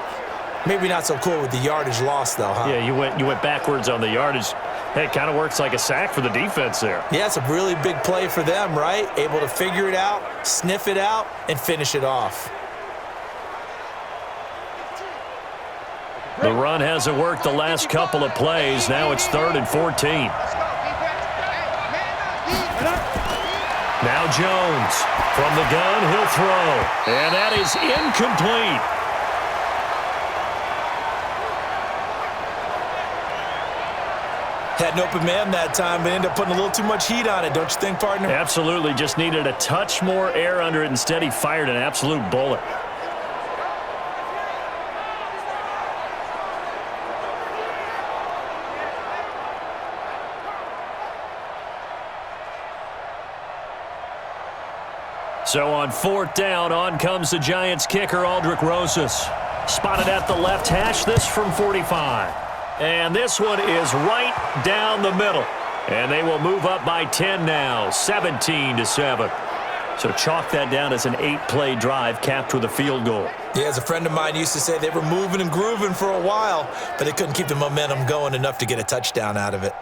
Maybe not so cool with the yardage loss, though, huh? Yeah, you went backwards on the yardage. Hey, it kind of works like a sack for the defense there. Yeah, it's a really big play for them, right? Able to figure it out, sniff it out, and finish it off. The run hasn't worked the last couple of plays. Now it's 3rd and 14. Now Jones. From the gun, he'll throw. And that is incomplete. Had an open man that time, but ended up putting a little too much heat on it, don't you think, partner? Absolutely. Just needed a touch more air under it. Instead, he fired an absolute bullet. So on 4th down, on comes the Giants kicker, Aldrick Rosas. Spotted at the left hash, this from 45. And this one is right down the middle. And they will move up by 10 now, 17-7. So chalk that down as an 8-play drive capped with a field goal. Yeah, as a friend of mine used to say, they were moving and grooving for a while, but they couldn't keep the momentum going enough to get a touchdown out of it.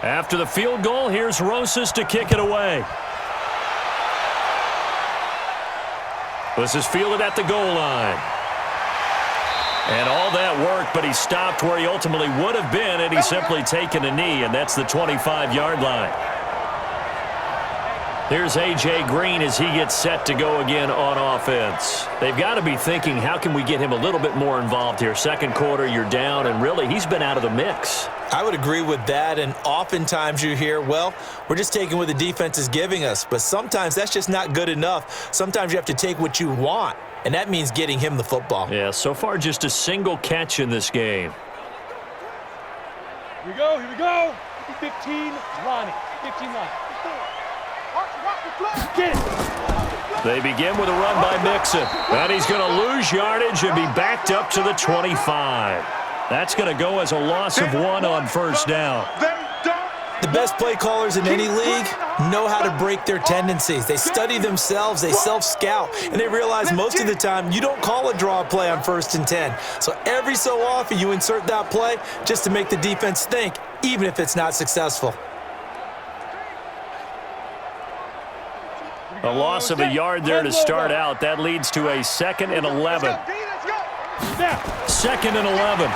After the field goal, here's Rosas to kick it away. This is fielded at the goal line. And all that work, but he stopped where he ultimately would have been had he simply taken a knee, and that's the 25-yard line. Here's A.J. Green as he gets set to go again on offense. They've got to be thinking, how can we get him a little bit more involved here? Second quarter, you're down, and really, he's been out of the mix. I would agree with that, and oftentimes you hear, well, we're just taking what the defense is giving us, but sometimes that's just not good enough. Sometimes you have to take what you want, and that means getting him the football. Yeah, so far just a single catch in this game. Here we go. 15, Lonnie. 15 line. Get it. They begin with a run by Mixon. And he's going to lose yardage and be backed up to the 25. That's going to go as a loss of 1 on first down. The best play callers in any league know how to break their tendencies. They study themselves, they self-scout, and they realize most of the time you don't call a draw play on 1st and 10. So every so often you insert that play just to make the defense think, even if it's not successful. A loss of a yard there to start out. That leads to a 2nd and 11. 2nd and 11.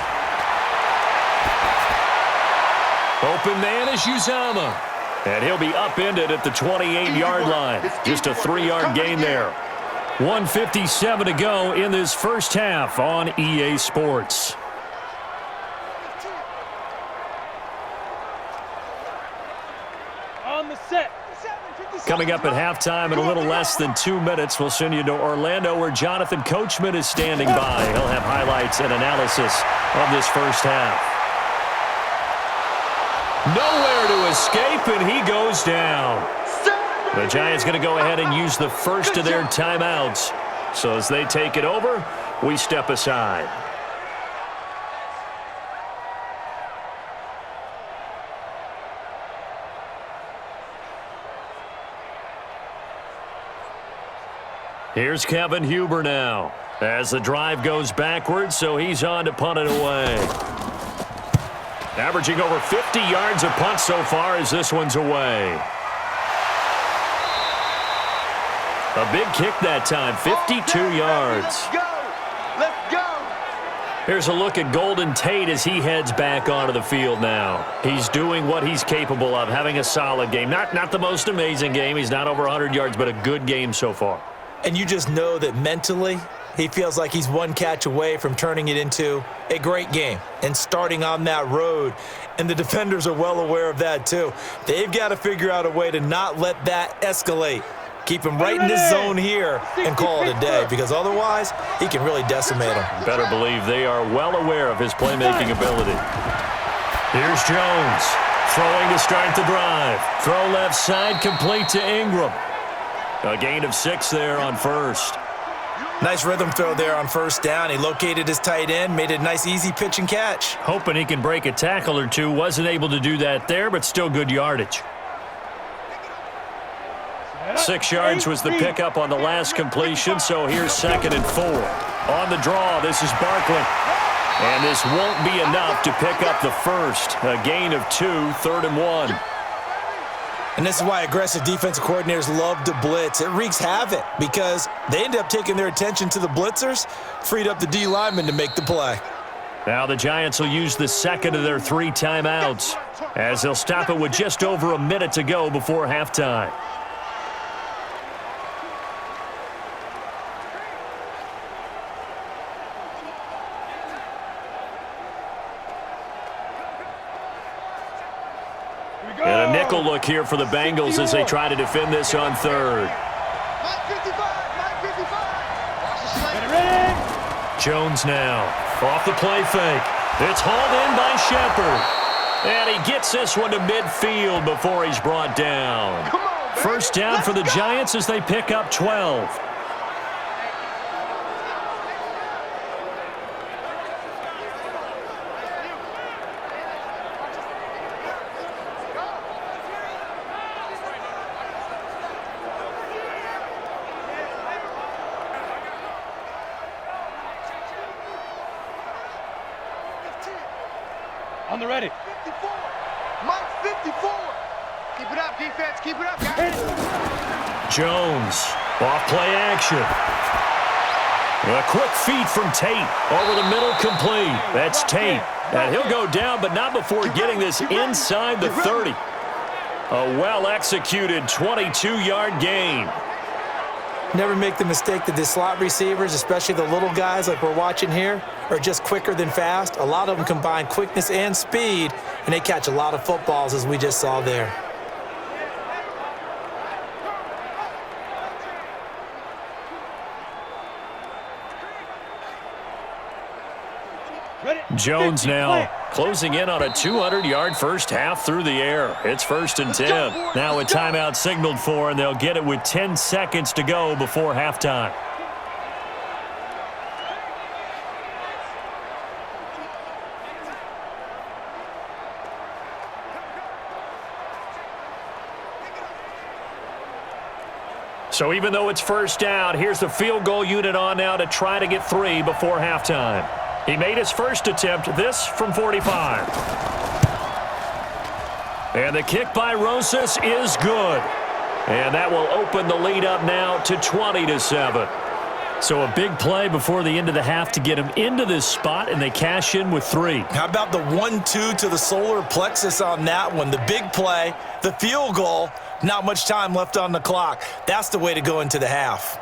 Open man is Uzama. And he'll be upended at the 28-yard line. Just a 3-yard gain there. 1:57 to go in this first half on EA Sports. On the set. Coming up at halftime in a little less than 2 minutes, we'll send you to Orlando where Jonathan Coachman is standing by. He'll have highlights and analysis of this first half. Nowhere to escape, and he goes down. The Giants going to go ahead and use the first of their timeouts. So as they take it over, we step aside. Here's Kevin Huber now as the drive goes backwards, so he's on to punt it away. Averaging over 50 yards a punt so far as this one's away. A big kick that time, 52 yards. Let's go. Let's go. Here's a look at Golden Tate as he heads back onto the field now. He's doing what he's capable of, having a solid game. Not the most amazing game. He's not over 100 yards, but a good game so far. And you just know that mentally, he feels like he's one catch away from turning it into a great game and starting on that road. And the defenders are well aware of that too. They've got to figure out a way to not let that escalate. Keep him right in this zone here and call it a day, because otherwise he can really decimate him. Better believe they are well aware of his playmaking ability. Here's Jones throwing to start the drive. Throw left side, complete to Ingram. A gain of 6 there on first. Nice rhythm throw there on first down. He located his tight end, made a nice easy pitch and catch. Hoping he can break a tackle or two. Wasn't able to do that there, but still good yardage. 6 yards was the pickup on the last completion, so here's 2nd and 4. On the draw, this is Barkley. And this won't be enough to pick up the first. A gain of 2, 3rd and 1. And this is why aggressive defensive coordinators love to blitz. It wreaks havoc because they end up taking their attention to the blitzers, freed up the D lineman to make the play. Now the Giants will use the 2nd of their 3 timeouts as they'll stop it with just over a minute to go before halftime. And a nickel look here for the Bengals as they try to defend this on 3rd. Jones now off the play fake. It's hauled in by Shepard. And he gets this one to midfield before he's brought down. First down for the Giants as they pick up 12. On the ready. 54. Mike 54. Keep it up, defense. Keep it up, guys. Jones, off play action. A quick feed from Tate. Over the middle, complete. That's Tate. And he'll go down, but not before getting this inside the 30. A well-executed 22-yard gain. Never make the mistake that the slot receivers, especially the little guys like we're watching here, are just quicker than fast. A lot of them combine quickness and speed, and they catch a lot of footballs, as we just saw there. Jones now closing in on a 200-yard first half through the air. It's 1st and 10. Now a timeout signaled for, and they'll get it with 10 seconds to go before halftime. So even though it's first down, here's the field goal unit on now to try to get 3 before halftime. He made his first attempt, this from 45. And the kick by Rosas is good. And that will open the lead up now to 20-7. So a big play before the end of the half to get him into this spot, and they cash in with 3. How about the 1-2 to the solar plexus on that one? The big play, the field goal, not much time left on the clock. That's the way to go into the half.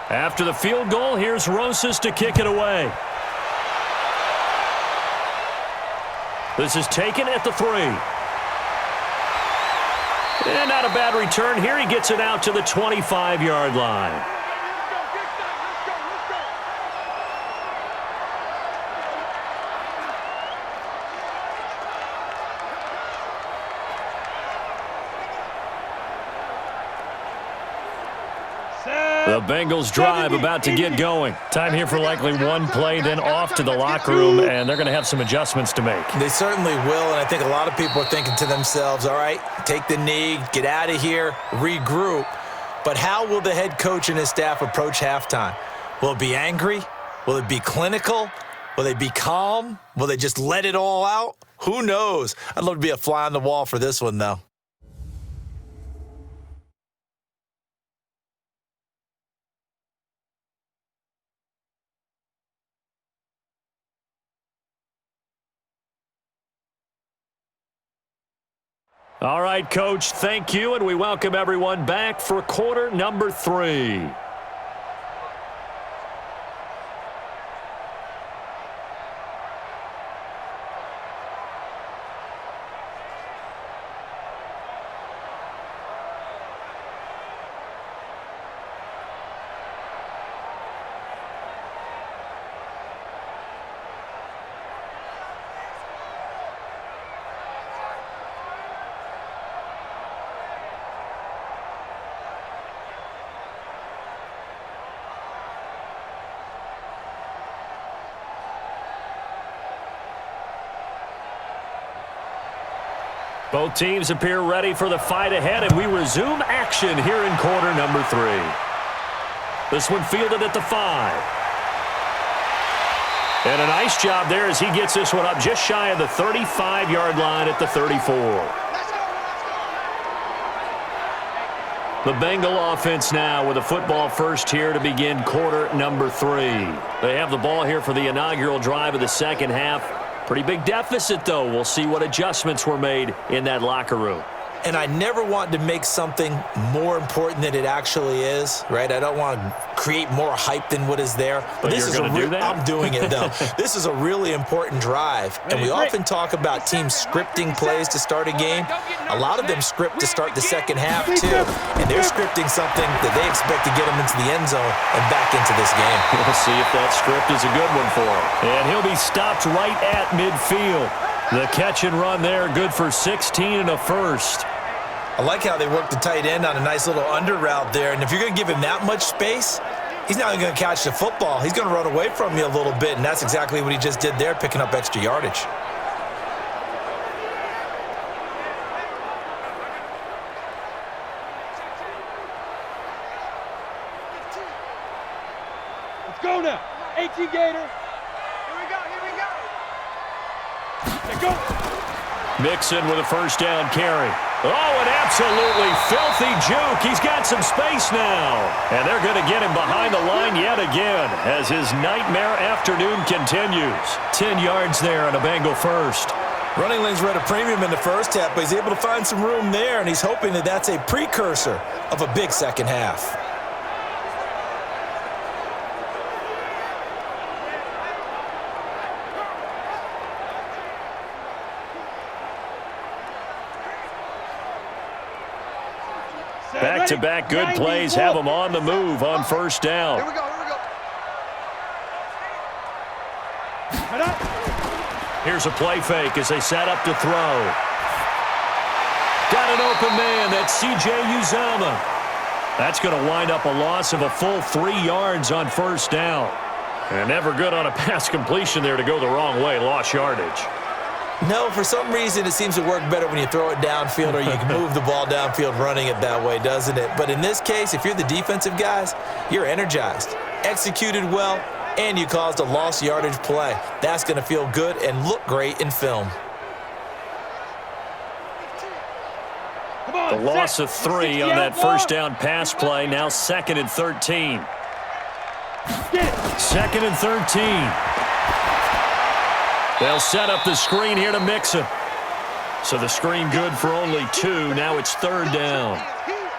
After the field goal, here's Rosas to kick it away. This is taken at the 3. And not a bad return here. He gets it out to the 25-yard line. The Bengals drive about to get going. Time here for likely one play, then off to the locker room, and they're going to have some adjustments to make. They certainly will, and I think a lot of people are thinking to themselves, all right, take the knee, get out of here, regroup. But how will the head coach and his staff approach halftime? Will it be angry? Will it be clinical? Will they be calm? Will they just let it all out? Who knows? I'd love to be a fly on the wall for this one, though. All right, Coach, thank you, and we welcome everyone back for quarter number 3. Both teams appear ready for the fight ahead, and we resume action here in quarter number 3. This one fielded at the 5. And a nice job there as he gets this one up just shy of the 35-yard line at the 34. The Bengal offense now with a football first here to begin quarter number 3. They have the ball here for the inaugural drive of the second half. Pretty big deficit, though. We'll see what adjustments were made in that locker room. And I never want to make something more important than it actually is, right? I don't want to create more hype than what is there. But this is you're going to do that? I'm doing it, though. This is a really important drive. And we often talk about teams scripting plays to start a game. A lot of them script to start the second half, too. And they're scripting something that they expect to get them into the end zone and back into this game. We'll see if that script is a good one for him. And he'll be stopped right at midfield. The catch and run there, good for 16 and a first. I like how they work the tight end on a nice little under route there. And if you're going to give him that much space, he's not going to catch the football. He's going to run away from you a little bit, and that's exactly what he just did there, picking up extra yardage. Let's go now. 18 Gator. Here we go. Let's go. Mixon with a first down carry. Oh, an absolutely filthy juke. He's got some space now. And they're going to get him behind the line yet again as his nightmare afternoon continues. 10 yards there on a Bengal first. Running lanes were at a premium in the first half, but he's able to find some room there, and he's hoping that that's a precursor of a big second half. Back-to-back good plays have him on the move on first down. Here we go. Here's a play fake as they set up to throw. Got an open man. That's C.J. Uzomah. That's going to wind up a loss of a full 3 yards on first down. And never good on a pass completion there to go the wrong way. Lost yardage. No, for some reason it seems to work better when you throw it downfield or you can move the ball downfield running it that way, doesn't it? But in this case, if you're the defensive guys, you're energized, executed well, and you caused a lost yardage play. That's going to feel good and look great in film. The loss of 3 on that first down pass play. Now 2nd and 13. 2nd and 13. They'll set up the screen here to mix it. So the screen good for only 2. Now it's 3rd down.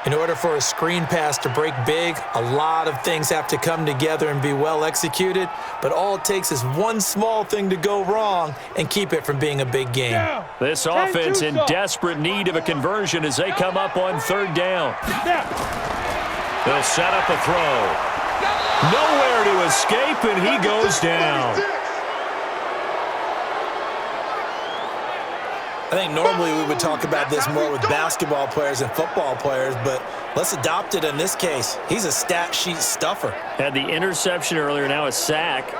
In order for a screen pass to break big, a lot of things have to come together and be well executed. But all it takes is one small thing to go wrong and keep it from being a big game. This offense in desperate need of a conversion as they come up on 3rd down. They'll set up a throw. Nowhere to escape, and he goes down. I think normally we would talk about this more with basketball players and football players, but let's adopt it in this case. He's a stat sheet stuffer. Had the interception earlier, now a sack.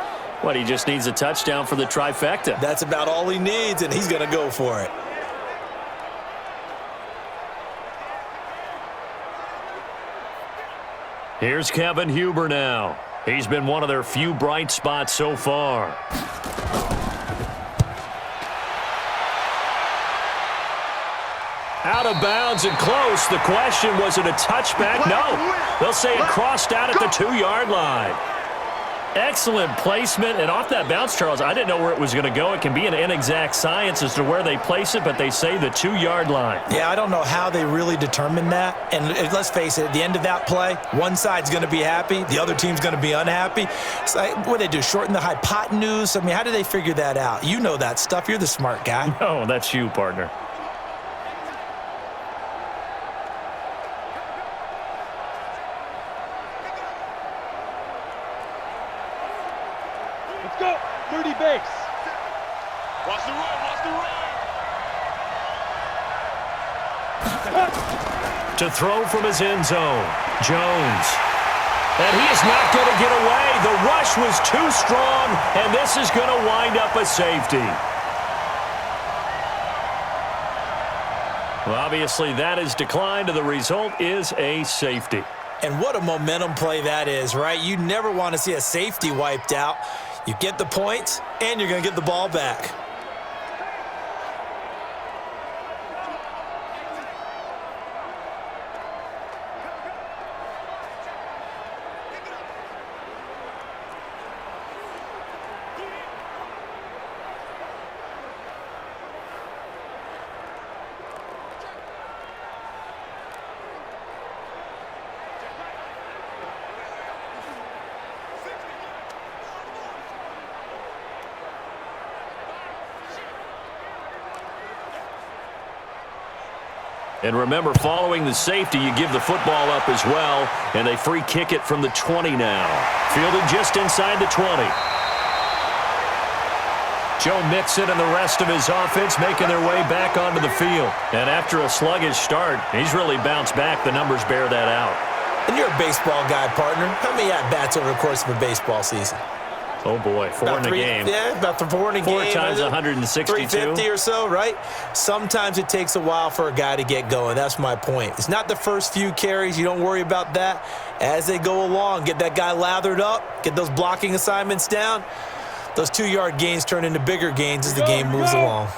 What, he just needs a touchdown for the trifecta. That's about all he needs, and he's going to go for it. Here's Kevin Huber now. He's been one of their few bright spots so far. Out of bounds and close. The question, was it a touchback? No. They'll say it crossed out at the 2-yard line. Excellent placement. And off that bounce, Charles, I didn't know where it was going to go. It can be an inexact science as to where they place it, but they say the 2-yard line. Yeah, I don't know how they really determine that. And let's face it, at the end of that play, one side's going to be happy, the other team's going to be unhappy. It's like, what do they do, shorten the hypotenuse? I mean, how do they figure that out? You know that stuff. You're the smart guy. No, that's you, partner. Go, 30 base. Watch the run, watch the run. To throw from his end zone, Jones. And he is not going to get away. The rush was too strong, and this is going to wind up a safety. Well, obviously, that is declined, and the result is a safety. And what a momentum play that is, right? You never want to see a safety wiped out. You get the points, and you're going to get the ball back. And remember, following the safety, you give the football up as well, and they free kick it from the 20 now. Fielded just inside the 20. Joe Mixon and the rest of his offense making their way back onto the field. And after a sluggish start, he's really bounced back. The numbers bear that out. And you're a baseball guy, partner. How many at-bats over the course of a baseball season? Oh, boy, four in a game. Yeah, about 4 in a game. 4 times 162. 350 or so, right? Sometimes it takes a while for a guy to get going. That's my point. It's not the first few carries. You don't worry about that. As they go along, get that guy lathered up, get those blocking assignments down. Those 2-yard gains turn into bigger gains as the game moves along.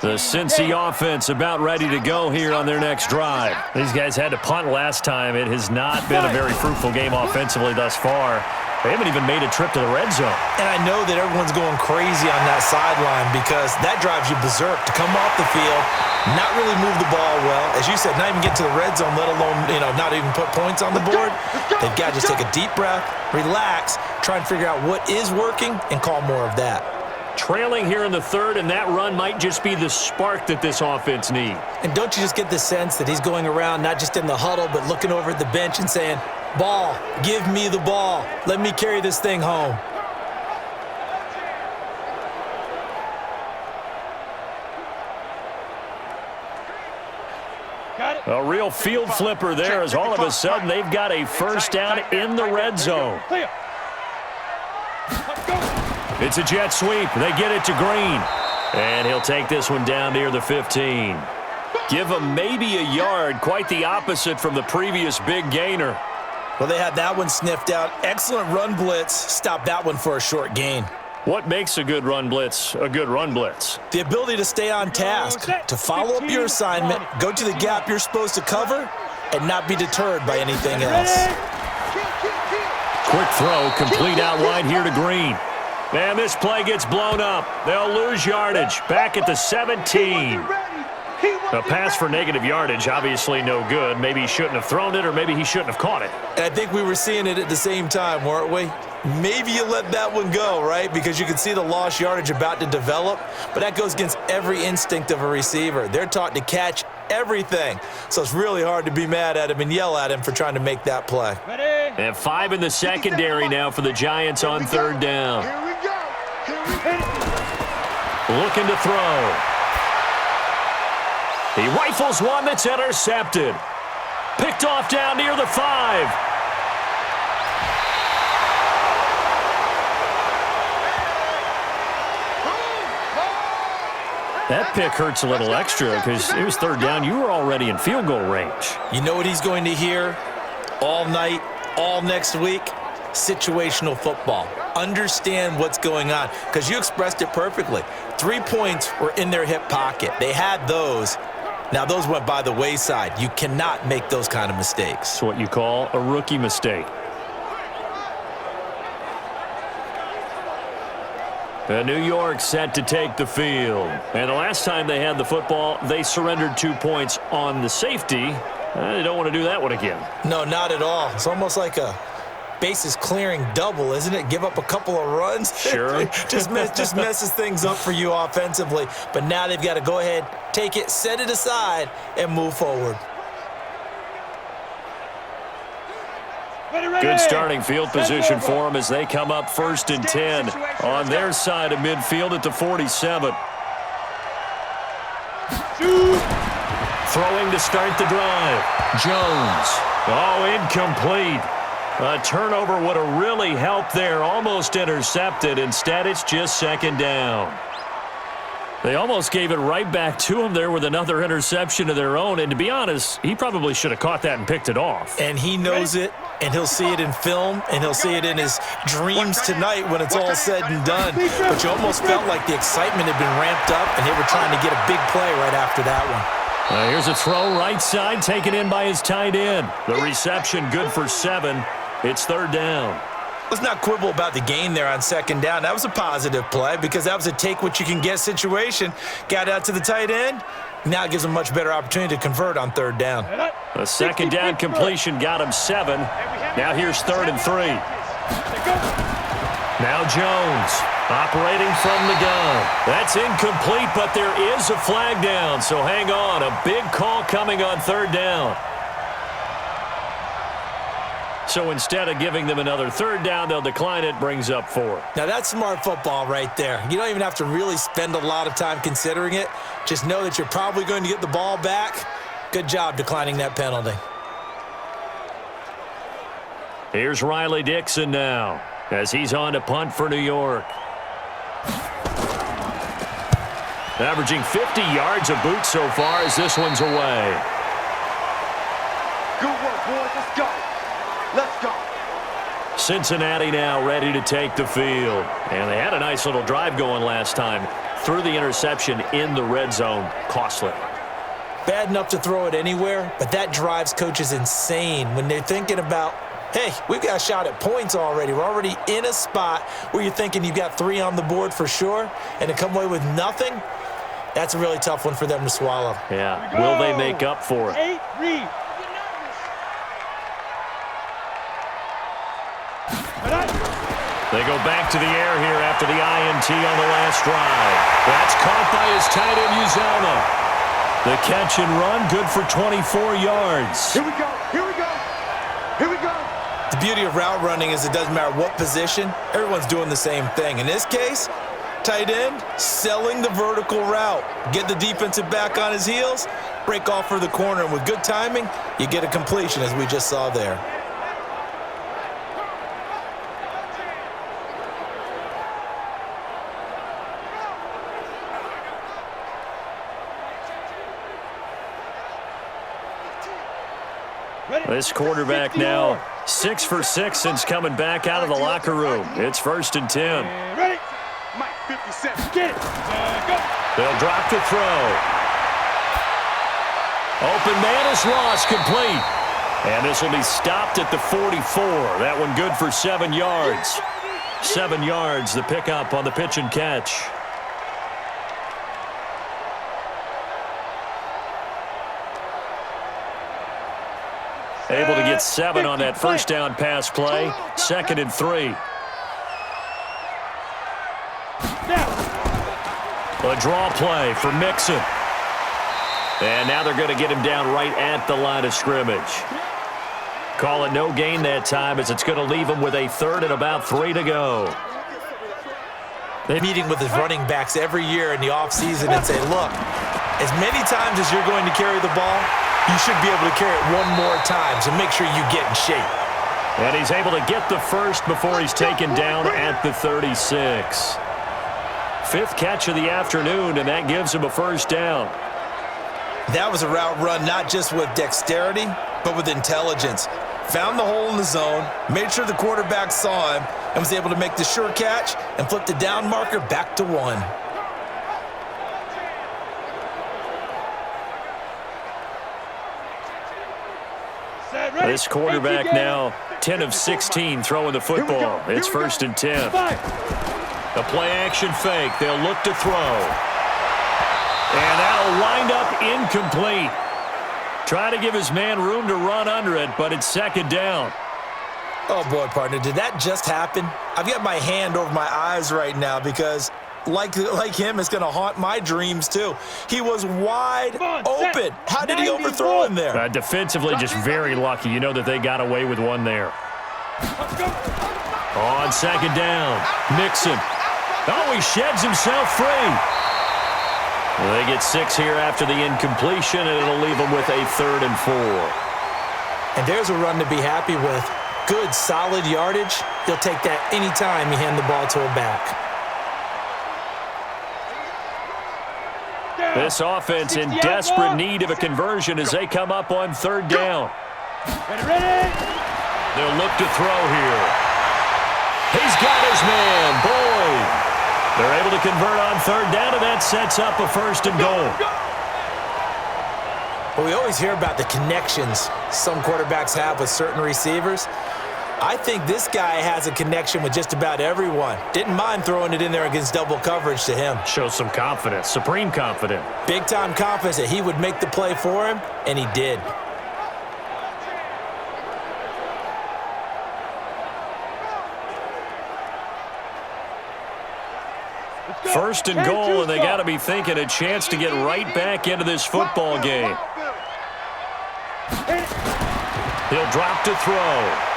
The Cincy offense about ready to go here on their next drive. These guys had to punt last time. It has not been a very fruitful game offensively thus far. They haven't even made a trip to the red zone. And I know that everyone's going crazy on that sideline because that drives you berserk to come off the field, not really move the ball well. As you said, not even get to the red zone, let alone, not even put points on the board. They've got to just take a deep breath, relax, try and figure out what is working, and call more of that. Trailing here in the third, and that run might just be the spark that this offense needs. And don't you just get the sense that he's going around not just in the huddle, but looking over at the bench and saying, ball, give me the ball. Let me carry this thing home. A real field flipper there as all of a sudden they've got a first down in the red zone. It's a jet sweep. They get it to Green. And he'll take this one down near the 15. Give him maybe a yard, quite the opposite from the previous big gainer. Well, they had that one sniffed out. Excellent run blitz. Stop that one for a short gain. What makes a good run blitz a good run blitz? The ability to stay on task, to follow up your assignment, go to the gap you're supposed to cover, and not be deterred by anything else. Quick throw, complete out wide here to Green. And this play gets blown up. They'll lose yardage. Back at the 17. A pass for negative yardage, obviously no good. Maybe he shouldn't have thrown it, or maybe he shouldn't have caught it. And I think we were seeing it at the same time, weren't we? Maybe you let that one go, right? Because you can see the lost yardage about to develop. But that goes against every instinct of a receiver. They're taught to catch everything. So it's really hard to be mad at him and yell at him for trying to make that play. And 5 in the secondary now for the Giants on third down. Here we go. Looking to throw. He rifles one that's intercepted. Picked off down near the 5. That pick hurts a little extra because it was third down. You were already in field goal range. You know what he's going to hear all night, all next week? Situational football. Understand what's going on, because you expressed it perfectly. 3 points were in their hip pocket. They had those. Now, those went by the wayside. You cannot make those kind of mistakes. It's what you call a rookie mistake. And New York set to take the field. And the last time they had the football, they surrendered 2 points on the safety. They don't want to do that one again. No, not at all. It's almost like a bases clearing double, isn't it? Give up a couple of runs. Sure. just messes things up for you offensively. But now they've got to go ahead, take it, set it aside, and move forward. Good starting field position for them as they come up 1st and 10 on their side of midfield at the 47. Throwing to start the drive. Jones. Oh, incomplete. A turnover would have really helped there. Almost intercepted. Instead, it's just 2nd down. They almost gave it right back to him there with another interception of their own. And to be honest, he probably should have caught that and picked it off. And he knows it, and he'll see it in film, and he'll see it in his dreams tonight when it's all said and done. But you almost felt like the excitement had been ramped up, and they were trying to get a big play right after that one. Here's a throw right side, taken in by his tight end. The reception good for 7. It's 3rd down. Let's not quibble about the gain there on 2nd down. That was a positive play because that was a take-what-you-can-get situation. Got out to the tight end. Now it gives him a much better opportunity to convert on 3rd down. A 2nd down completion got him 7. Now here's 3rd and 3. Now Jones operating from the gun. That's incomplete, but there is a flag down, so hang on. A big call coming on 3rd down. So instead of giving them another 3rd down, they'll decline it, brings up 4. Now that's smart football right there. You don't even have to really spend a lot of time considering it. Just know that you're probably going to get the ball back. Good job declining that penalty. Here's Riley Dixon now as he's on to punt for New York. Averaging 50 yards a boot so far as this one's away. Good work, boys. Let's go. Let's go. Cincinnati now ready to take the field. And they had a nice little drive going last time. Threw the interception in the red zone. Costly. Bad enough to throw it anywhere, but that drives coaches insane when they're thinking about, hey, we've got a shot at points already. We're already in a spot where you're thinking you've got 3 on the board for sure, and to come away with nothing, that's a really tough one for them to swallow. Yeah. Will they make up for it? 8, read. They go back to the air here after the INT on the last drive. That's caught by his tight end, Uzama. The catch and run, good for 24 yards. Here we go. Here we go. Here we go. The beauty of route running is it doesn't matter what position, everyone's doing the same thing. In this case, tight end selling the vertical route. Get the defensive back on his heels, break off for the corner, and with good timing, you get a completion, as we just saw there. This quarterback now 6 for 6 since coming back out of the locker room. It's 1st and 10. Ready? Mike, 57. Get it. Go. They'll drop to throw. Open man is lost, complete. And this will be stopped at the 44. That one good for 7 yards. 7 yards, the pickup on the pitch and catch. Able to get 7 on that first down pass play. 2nd and 3. A draw play for Mixon. And now they're going to get him down right at the line of scrimmage. Call it no gain that time, as it's going to leave him with a 3rd and about 3 to go. They're meeting with his running backs every year in the offseason and say, look, as many times as you're going to carry the ball, you should be able to carry it one more time, so make sure you get in shape. And he's able to get the first before he's taken down at the 36. 5th catch of the afternoon, and that gives him a 1st down. That was a route run not just with dexterity, but with intelligence. Found the hole in the zone, made sure the quarterback saw him, and was able to make the sure catch and flip the down marker back to 1. This quarterback now 10 of 16 throwing the football. It's 1st and 10. A play-action fake. They'll look to throw. And that'll wind up incomplete. Try to give his man room to run under it, but it's 2nd down. Oh, boy, partner, did that just happen? I've got my hand over my eyes right now because, like him, it's going to haunt my dreams, too. He was wide open. How did he overthrow him there? Defensively, just very lucky. You know that they got away with one there. On 2nd down, Mixon. Oh, he sheds himself free. Well, they get 6 here after the incompletion, and it'll leave them with a 3rd and 4. And there's a run to be happy with. Good, solid yardage. He'll take that any time you hand the ball to a back. This offense in desperate need of a conversion as they come up on 3rd down. Ready? They'll look to throw here. He's got his man, Boyd. They're able to convert on 3rd down, and that sets up a 1st and goal. Well, we always hear about the connections some quarterbacks have with certain receivers. I think this guy has a connection with just about everyone. Didn't mind throwing it in there against double coverage to him. Shows some confidence, supreme confidence. Big-time confidence that he would make the play for him, and he did. First and goal, and they got to be thinking a chance to get right back into this football game. He'll drop to throw.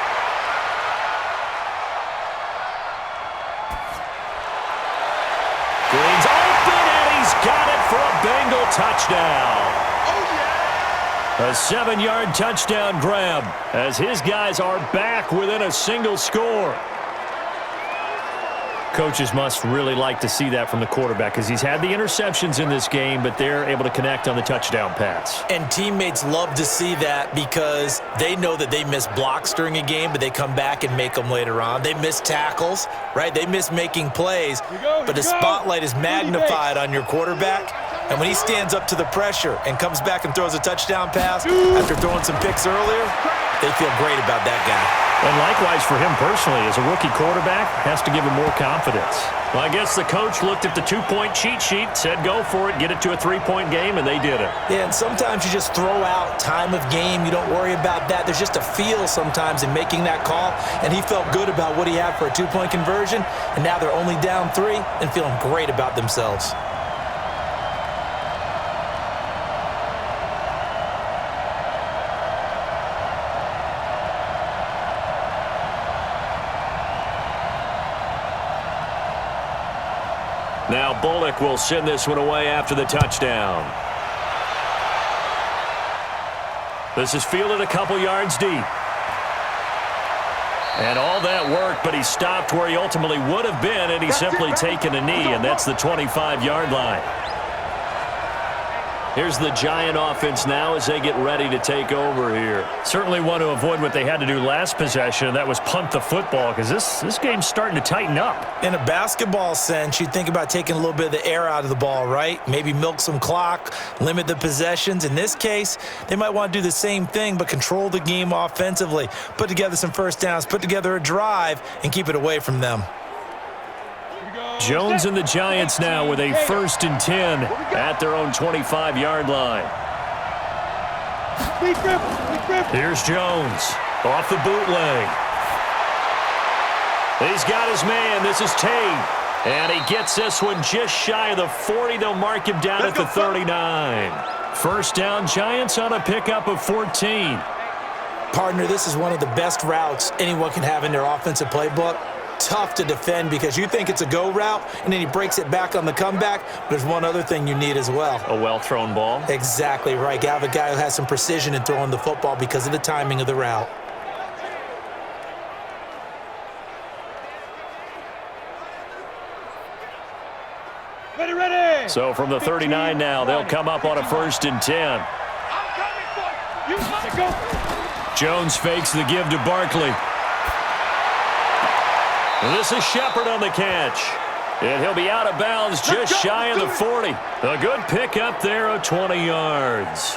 Green's open, and he's got it for a Bengal touchdown. A 7-yard touchdown grab as his guys are back within a single score. Coaches must really like to see that from the quarterback because he's had the interceptions in this game, but they're able to connect on the touchdown pass. And teammates love to see that because they know that they miss blocks during a game, but they come back and make them later on. They miss tackles, right? They miss making plays, but the spotlight is magnified on your quarterback. And when he stands up to the pressure and comes back and throws a touchdown pass after throwing some picks earlier, they feel great about that guy. And likewise for him personally, as a rookie quarterback, has to give him more confidence. Well, I guess the coach looked at the 2-point cheat sheet, said go for it, get it to a 3-point game, and they did it. Yeah, and sometimes you just throw out time of game. You don't worry about that. There's just a feel sometimes in making that call, and he felt good about what he had for a 2-point conversion, and now they're only down 3 and feeling great about themselves. Now Bullock will send this one away after the touchdown. This is fielded a couple yards deep. And all that work, but he stopped where he ultimately would have been, and he's simply taken a knee, and that's the 25-yard line. Here's the Giant offense now as they get ready to take over here. Certainly want to avoid what they had to do last possession, and that was punt the football, because this game's starting to tighten up. In a basketball sense, you think about taking a little bit of the air out of the ball, right? Maybe milk some clock, limit the possessions. In this case, they might want to do the same thing, but control the game offensively. Put together some first downs, put together a drive, and keep it away from them. Jones and the Giants now with a 1st and 10 at their own 25-yard line. Here's Jones off the bootleg. He's got his man. This is Tate. And he gets this one just shy of the 40. They'll mark him down at the 39. 1st down, Giants on a pickup of 14. Partner, this is one of the best routes anyone can have in their offensive playbook. Tough to defend because you think it's a go route, and then he breaks it back on the comeback. There's one other thing you need as well. A well-thrown ball. Exactly right. You have a guy who has some precision in throwing the football because of the timing of the route. Ready. So from the 39 now, they'll come up on a 1st and 10. Jones fakes the give to Barkley. This is Shepard on the catch. And he'll be out of bounds just shy of the 40. A good pickup there of 20 yards.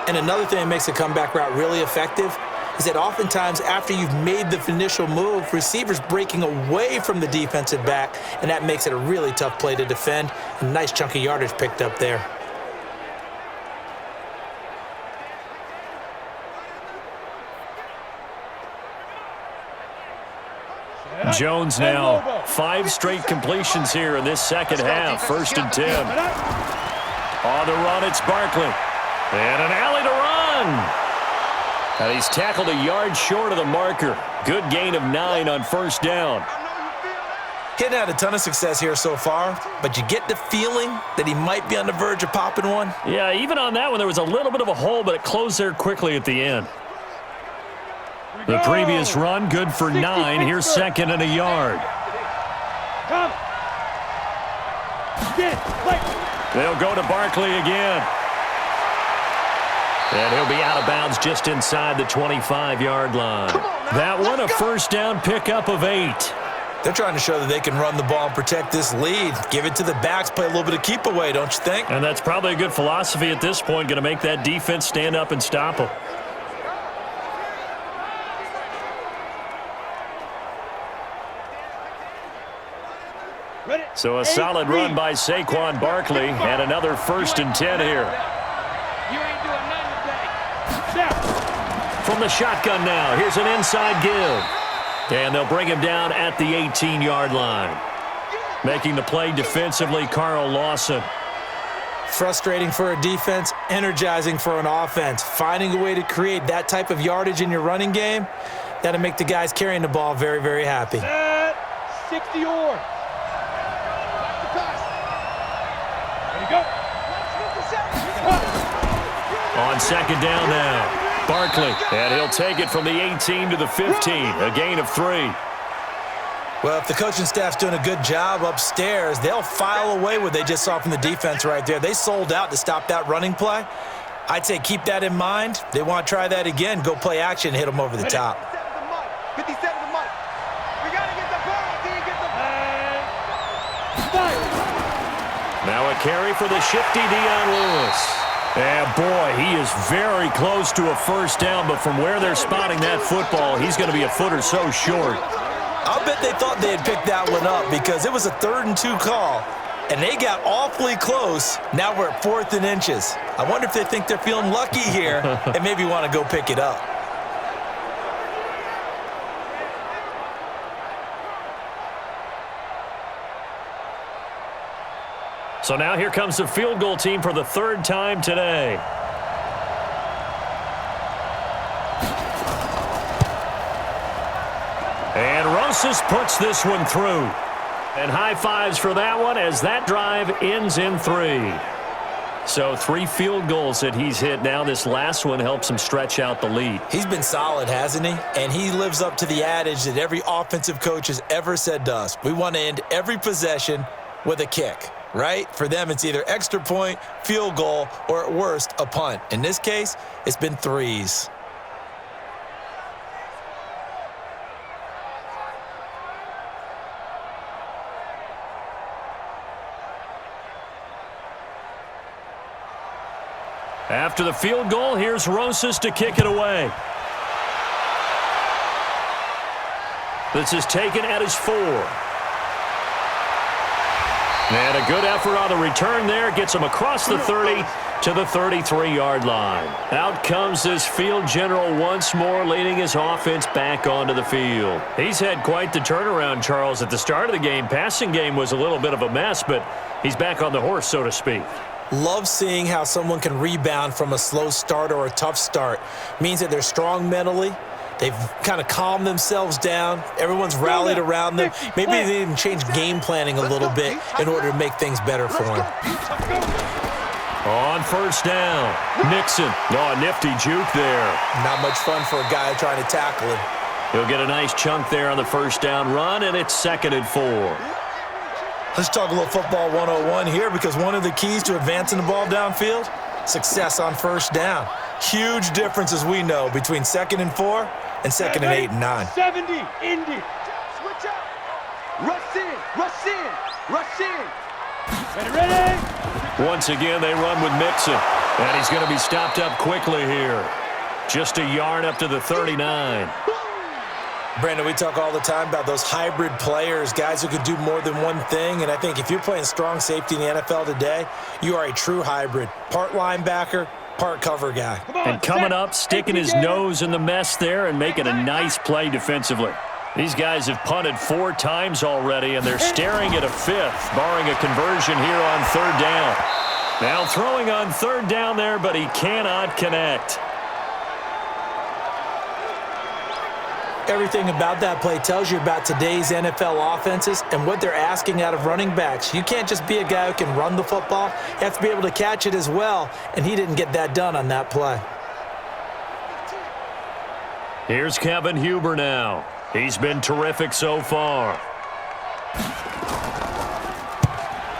And another thing that makes a comeback route really effective is that oftentimes after you've made the initial move, receivers breaking away from the defensive back, and that makes it a really tough play to defend. A nice chunk of yardage picked up there. Jones now 5 straight completions here in this second half. 1st and 10. On the run, it's Barkley. And an alley to run. And he's tackled a yard short of the marker. Good gain of 9 on 1st down. He hadn't had a ton of success here so far, but you get the feeling that he might be on the verge of popping one. Yeah, even on that one, there was a little bit of a hole, but it closed there quickly at the end. The previous run, good for 9. Here's 2nd and a yard. They'll go to Barkley again. And he'll be out of bounds just inside the 25-yard line. That one, a 1st down pickup of 8. They're trying to show that they can run the ball and protect this lead. Give it to the backs, play a little bit of keep away, don't you think? And that's probably a good philosophy at this point, going to make that defense stand up and stop them. So a solid run by Saquon Barkley, and another 1st and 10 here. You ain't doing nothing today. From the shotgun now, here's an inside give. And they'll bring him down at the 18-yard line. Making the play defensively, Carl Lawson. Frustrating for a defense, energizing for an offense. Finding a way to create that type of yardage in your running game, that'll make the guys carrying the ball very, very happy. 60 yards. On 2nd down now, Barkley, and he'll take it from the 18 to the 15, a gain of 3. Well, if the coaching staff's doing a good job upstairs, they'll file away what they just saw from the defense right there. They sold out to stop that running play. I'd say keep that in mind. They want to try that again, go play action, hit them over the top. 57 to Mike. We got to get the ball. Now a carry for the shifty Dion Lewis. And boy, he is very close to a 1st down, but from where they're spotting that football, he's going to be a foot or so short. I'll bet they thought they had picked that one up because it was a 3rd and 2 call, and they got awfully close. Now we're at 4th and inches. I wonder if they think they're feeling lucky here and maybe want to go pick it up. So now here comes the field goal team for the 3rd time today. And Rosas puts this one through. And high fives for that one as that drive ends in 3. So 3 field goals that he's hit now. This last one helps him stretch out the lead. He's been solid, hasn't he? And he lives up to the adage that every offensive coach has ever said to us. We want to end every possession with a kick, right? For them, it's either extra point, field goal, or at worst, a punt. In this case, it's been 3s. After the field goal, here's Rosas to kick it away. This is taken at his 4. And a good effort on the return there. Gets him across the 30 to the 33-yard line. Out comes this field general once more, leading his offense back onto the field. He's had quite the turnaround, Charles. At the start of the game, passing game was a little bit of a mess, but he's back on the horse, so to speak. Love seeing how someone can rebound from a slow start or a tough start. Means that they're strong mentally. They've kind of calmed themselves down. Everyone's rallied around them. Maybe they even changed game planning a little bit in order to make things better for them. On first down, Nixon. Oh, nifty juke there. Not much fun for a guy trying to tackle him. He'll get a nice chunk there on the first down run, and it's 2nd and 4. Let's talk a little football 101 here, because one of the keys to advancing the ball downfield, success on first down. Huge difference, as we know, between 2nd and 4 and 2nd and 8 and 9. 70, Indy. Switch out. Rush in, rush in, rush in. Ready? Once again, they run with Mixon, and he's going to be stopped up quickly here. Just a yard up to the 39. Brandon, we talk all the time about those hybrid players, guys who could do more than one thing, and I think if you're playing strong safety in the NFL today, you are a true hybrid. Part linebacker, part cover guy. And coming up, sticking his nose in the mess there and making a nice play defensively. These guys have punted 4 times already, and they're staring at a 5th, barring a conversion here on 3rd down. Now throwing on 3rd down there, but he cannot connect. Everything about that play tells you about today's NFL offenses and what they're asking out of running backs. You can't just be a guy who can run the football. You have to be able to catch it as well, and he didn't get that done on that play. Here's Kevin Huber now. He's been terrific so far.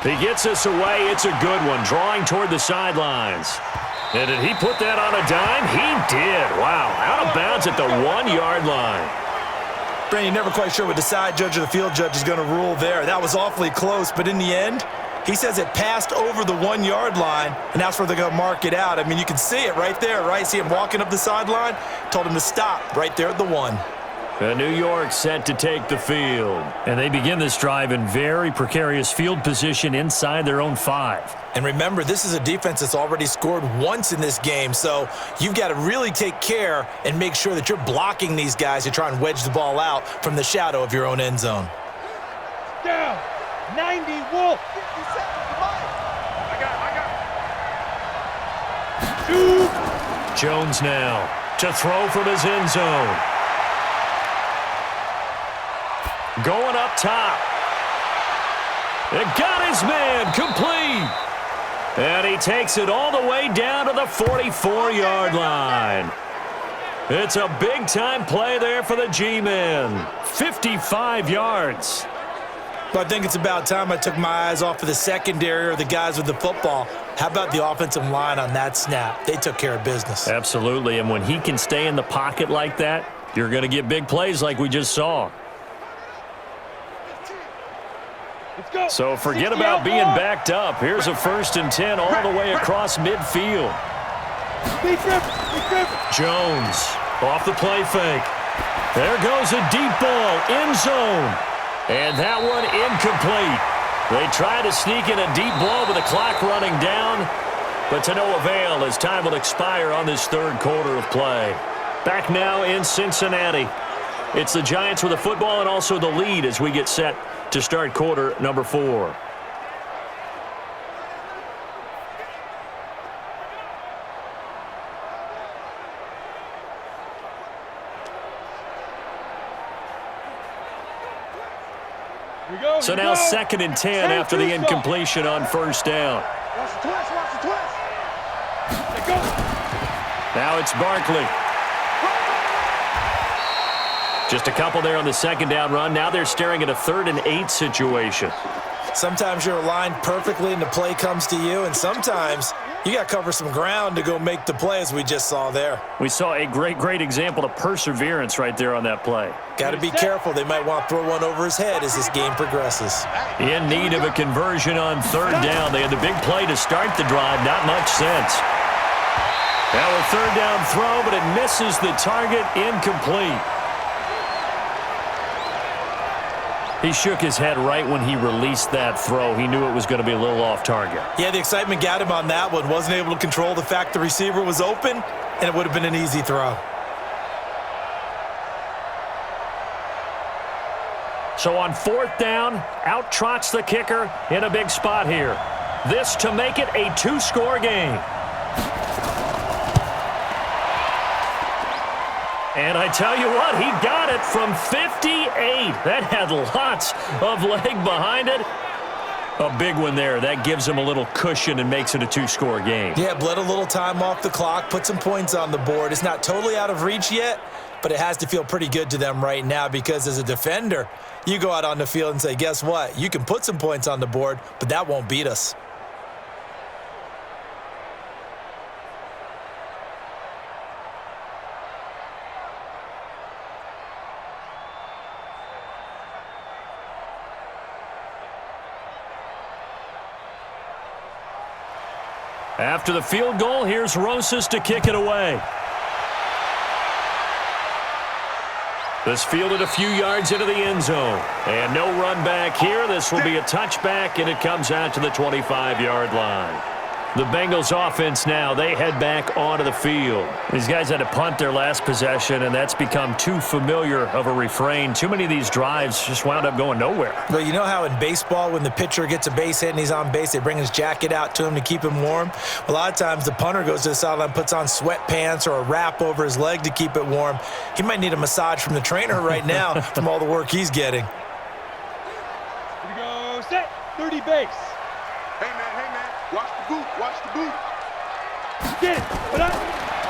He gets us away. It's a good one, drawing toward the sidelines. And did he put that on a dime? He did. Wow, out of bounds at the 1-yard line. Brandon, you're never quite sure what the side judge or the field judge is going to rule there. That was awfully close, but in the end, he says it passed over the 1-yard line, and that's where they're going to mark it out. I mean, you can see it right there, right? See him walking up the sideline? Told him to stop right there at the 1. New York set to take the field. And they begin this drive in very precarious field position inside their own 5. And remember, this is a defense that's already scored once in this game, so you've got to really take care and make sure that you're blocking these guys to try and wedge the ball out from the shadow of your own end zone. Down. 90, Wolf. Jones now to throw from his end zone. Going up top. It got his man complete. And he takes it all the way down to the 44-yard line. It's a big-time play there for the G-men. 55 yards. But I think it's about time I took my eyes off of the secondary or the guys with the football. How about the offensive line on that snap? They took care of business. Absolutely, and when he can stay in the pocket like that, you're going to get big plays like we just saw. So forget about being backed up. Here's a 1st and 10 all the way across midfield. Jones off the play fake. There goes a deep ball, end zone. And that one incomplete. They try to sneak in a deep ball with the clock running down, but to no avail as time will expire on this 3rd quarter of play. Back now in Cincinnati. It's the Giants with the football and also the lead as we get set to start quarter number 4. So now 2nd and 10 after the incompletion on 1st down. Watch the twist, watch the twist. Now it's Barkley. Just a couple there on the second down run. Now they're staring at a 3rd and 8 situation. Sometimes you're aligned perfectly and the play comes to you, and sometimes you got to cover some ground to go make the play, as we just saw there. We saw a great example of perseverance right there on that play. Got to be careful. They might want to throw one over his head as this game progresses. In need of a conversion on 3rd down. They had the big play to start the drive. Not much sense. Now a 3rd down throw, but it misses the target. Incomplete. He shook his head right when he released that throw. He knew it was going to be a little off target. Yeah, the excitement got him on that one. Wasn't able to control the fact the receiver was open, and it would have been an easy throw. So on 4th down, out trots the kicker in a big spot here. This to make it a 2-score game. And I tell you what, he got it from 58. That had lots of leg behind it. A big one there. That gives him a little cushion and makes it a 2-score game. Yeah, bled a little time off the clock, put some points on the board. It's not totally out of reach yet, but it has to feel pretty good to them right now because as a defender, you go out on the field and say, guess what? You can put some points on the board, but that won't beat us. After the field goal, here's Rosas to kick it away. This fielded a few yards into the end zone. And no run back here. This will be a touchback, and it comes out to the 25-yard line. The Bengals offense now, they head back onto the field. These guys had to punt their last possession, and that's become too familiar of a refrain. Too many of these drives just wound up going nowhere. Well, you know how in baseball when the pitcher gets a base hit and he's on base, they bring his jacket out to him to keep him warm? A lot of times the punter goes to the sideline, puts on sweatpants or a wrap over his leg to keep it warm. He might need a massage from the trainer right now from all the work he's getting. Here we go, set, 30 base. Hey, man, watch the boot, watch the boot. Get it, but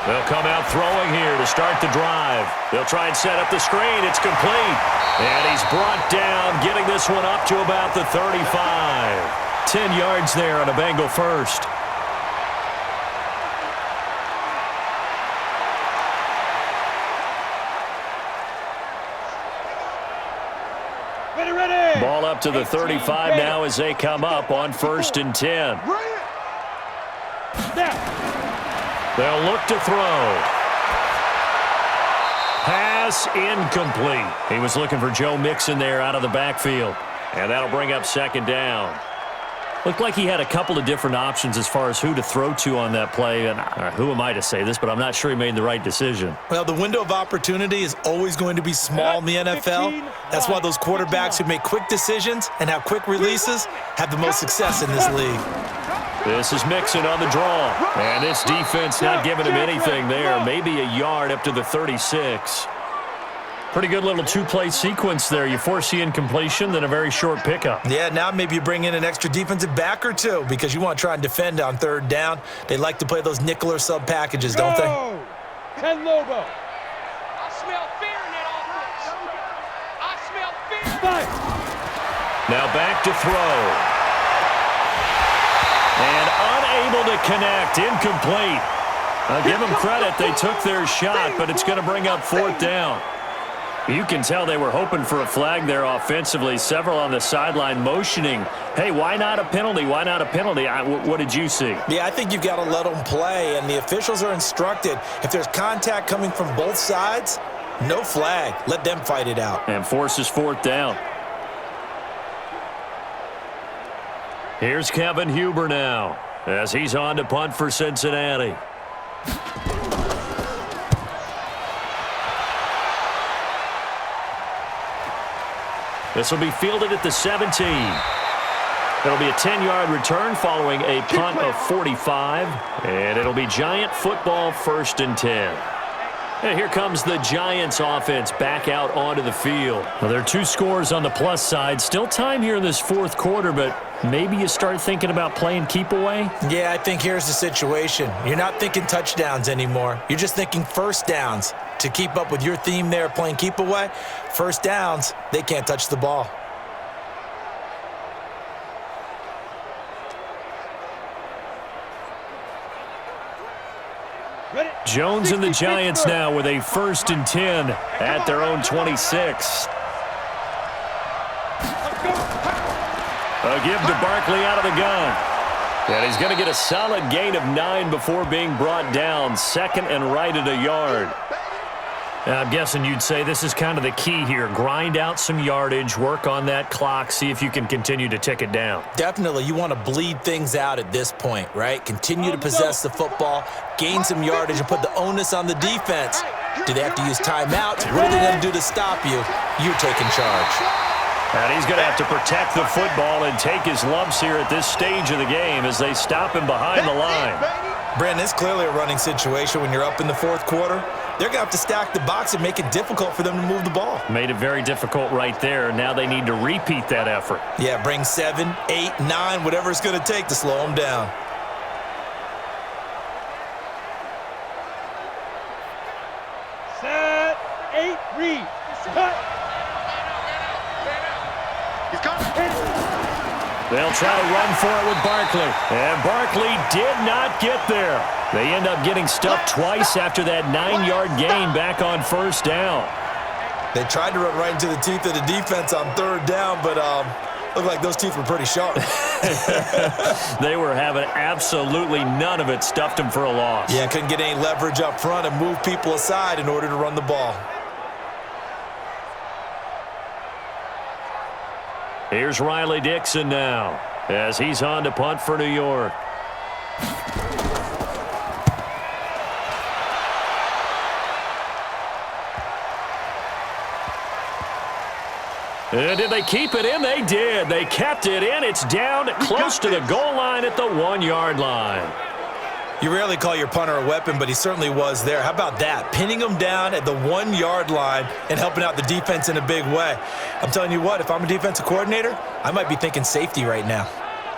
They'll come out throwing here to start the drive. They'll try and set up the screen. It's complete. And he's brought down, getting this one up to about the 35. 10 yards there on a Bengal first. ready. Ball up to the 35 now as they come up on 1st and 10. They'll look to throw. Pass incomplete. He was looking for Joe Mixon there out of the backfield. And that'll bring up 2nd down. Looked like he had a couple of different options as far as who to throw to on that play. And who am I to say this, but I'm not sure he made the right decision. Well, the window of opportunity is always going to be small in the NFL. That's why those quarterbacks who make quick decisions and have quick releases have the most success in this league. This is Mixon on the draw. And this defense not giving him anything there. Maybe a yard up to the 36. Pretty good little two-play sequence there. You force the incompletion, then a very short pickup. Yeah, now maybe you bring in an extra defensive back or two because you want to try and defend on 3rd down. They like to play those nickel or sub packages, don't they? 10 Lobo. I smell fear in that offense. I smell fear. 5. Now back to throw. And unable to connect. Incomplete. I'll give them credit. They took their shot, but it's going to bring up 4th down. You can tell they were hoping for a flag there offensively. Several on the sideline motioning, hey, why not a penalty? Why not a penalty? What did you see? Yeah, I think you've got to let them play, and the officials are instructed. If there's contact coming from both sides, no flag. Let them fight it out. And forces 4th down. Here's Kevin Huber now as he's on to punt for Cincinnati. This will be fielded at the 17. It'll be a 10-yard return following a punt of 45. And it'll be Giant football 1st and 10. And here comes the Giants offense back out onto the field. Well, there are 2 scores on the plus side. Still time here in this fourth quarter, but maybe you start thinking about playing keep away? Yeah, I think here's the situation. You're not thinking touchdowns anymore. You're just thinking first downs. To keep up with your theme there, playing keep away, first downs, they can't touch the ball. Jones and the Giants now with a 1st and 10 at their own 26. A give to Barkley out of the gun. And he's going to get a solid gain of 9 before being brought down. 2nd and right at a yard. I'm guessing you'd say this is kind of the key here. Grind out some yardage, work on that clock, see if you can continue to tick it down. Definitely, you want to bleed things out at this point, right? Continue to possess the football, gain some yardage, and put the onus on the defense. Do they have to use timeouts? What are they going to do to stop you? You're taking charge. And he's going to have to protect the football and take his lumps here at this stage of the game as they stop him behind the line. Brandon, it's clearly a running situation when you're up in the fourth quarter. They're going to have to stack the box and make it difficult for them to move the ball. Made it very difficult right there. Now they need to repeat that effort. Yeah, bring 7, 8, 9, whatever it's going to take to slow them down. Set, 8, read. Cut. He's coming. They'll try to run for it with Barkley. And Barkley did not get there. They end up getting stuffed twice after that 9-yard gain back on 1st down. They tried to run right into the teeth of the defense on 3rd down, but looked like those teeth were pretty sharp. They were having absolutely none of it. Stuffed them for a loss. Yeah, couldn't get any leverage up front and move people aside in order to run the ball. Here's Riley Dixon now as he's on to punt for New York. Did they keep it in? They did. They kept it in. It's down close to the goal line at the 1-yard line. You rarely call your punter a weapon, but he certainly was there. How about that? Pinning him down at the 1-yard line and helping out the defense in a big way. I'm telling you what, if I'm a defensive coordinator, I might be thinking safety right now.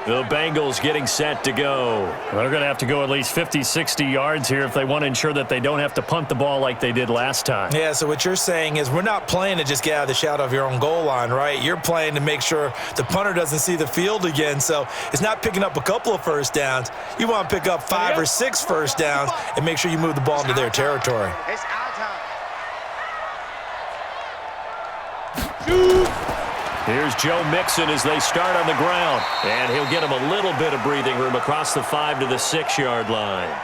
The Bengals getting set to go. They're going to have to go at least 50, 60 yards here if they want to ensure that they don't have to punt the ball like they did last time. Yeah, so what you're saying is we're not playing to just get out of the shadow of your own goal line, right? You're playing to make sure the punter doesn't see the field again. So it's not picking up a couple of first downs. You want to pick up 5 or 6 first downs and make sure you move the ball into their territory. It's our time. Shoot. Here's Joe Mixon as they start on the ground. And he'll get him a little bit of breathing room across the 5 to the 6-yard line.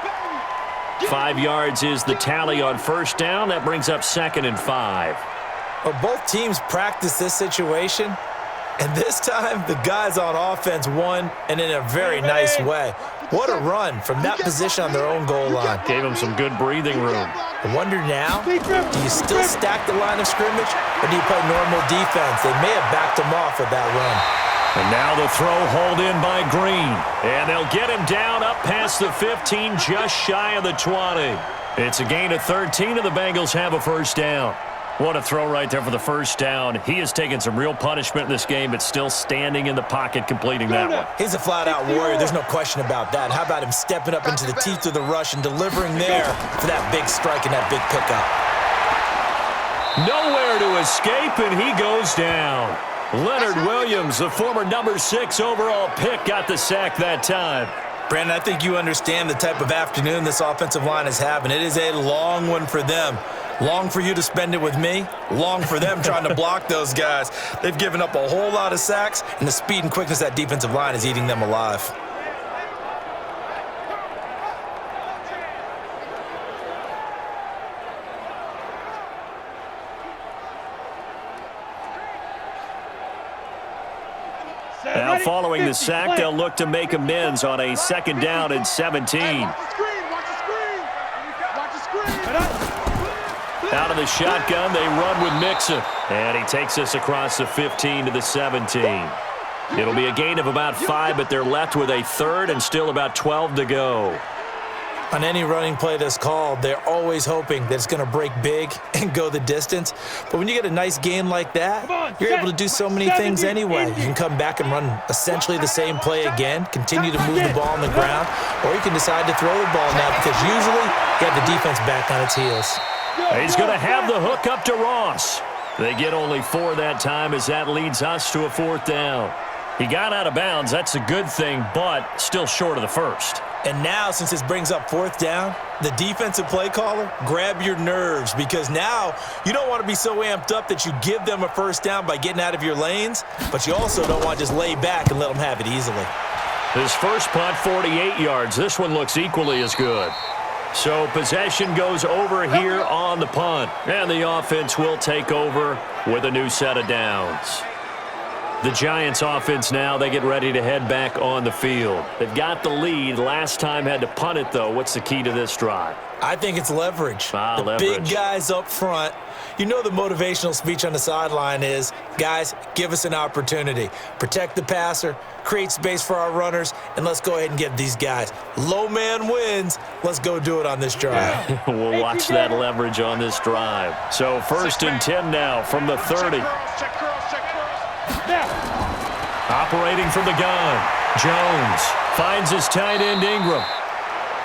5 yards is the tally on 1st down. That brings up 2nd and 5. Well, both teams practice this situation, and this time the guys on offense won, and in a very nice way. What a run from that position on their own goal line. Gave them some good breathing room. I wonder now, do you still stack the line of scrimmage, or do you play normal defense? They may have backed them off with that run. And now the throw hauled in by Green. And they'll get him down up past the 15, just shy of the 20. It's a gain of 13, and the Bengals have a 1st down. What a throw right there for the 1st down. He has taken some real punishment in this game, but still standing in the pocket completing that one. He's a flat-out warrior. There's no question about that. How about him stepping up into the teeth of the rush and delivering there for that big strike and that big pickup? Nowhere to escape, and he goes down. Leonard Williams, the former number 6 overall pick, got the sack that time. Brandon, I think you understand the type of afternoon this offensive line is having. It is a long one for them. Long for you to spend it with me. Long for them trying to block those guys. They've given up a whole lot of sacks, and the speed and quickness of that defensive line is eating them alive. Now following the sack, they'll look to make amends on a 2nd down and 17. Out of the shotgun, they run with Mixon. And he takes us across the 15 to the 17. It'll be a gain of about 5, but they're left with a 3rd and still about 12 to go. On any running play that's called, they're always hoping that it's going to break big and go the distance. But when you get a nice game like that, you're able to do so many things anyway. You can come back and run essentially the same play again, continue to move the ball on the ground, or you can decide to throw the ball now because usually you have the defense back on its heels. He's going to have the hook up to Ross. They get only 4 that time as that leads us to a 4th down. He got out of bounds. That's a good thing, but still short of the first. And now, since this brings up 4th down, the defensive play caller, grab your nerves because now you don't want to be so amped up that you give them a 1st down by getting out of your lanes, but you also don't want to just lay back and let them have it easily. His first punt, 48 yards. This one looks equally as good. So possession goes over here on the punt, and the offense will take over with a new set of downs. The Giants offense now, they get ready to head back on the field. They've got the lead. Last time had to punt it, though. What's the key to this drive? I think it's leverage. Leverage. Big guys up front. You know the motivational speech on the sideline is, guys, give us an opportunity. Protect the passer, create space for our runners, and let's go ahead and get these guys. Low man wins. Let's go do it on this drive. We'll watch that leverage on this drive. So 1st and 10 now from the 30. Operating from the gun, Jones finds his tight end Ingram.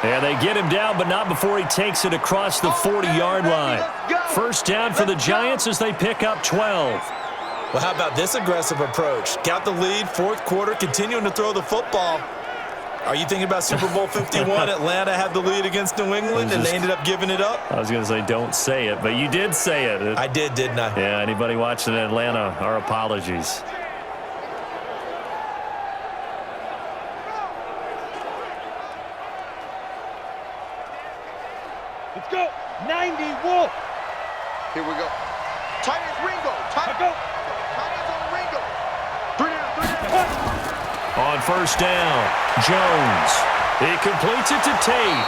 And they get him down, but not before he takes it across the 40-yard line. 1st down for the Giants as they pick up 12. Well, how about this aggressive approach? Got the lead, 4th quarter, continuing to throw the football. Are you thinking about Super Bowl 51? Atlanta had the lead against New England, and they ended up giving it up? I was going to say don't say it, but you did say it. I did, didn't I? Yeah, anybody watching Atlanta, our apologies. Let's go. 90, Wolf. Here we go. Tight ends, Ringo. Tight ends on Ringo. 3 down. On 1st down, Jones. He completes it to Tate.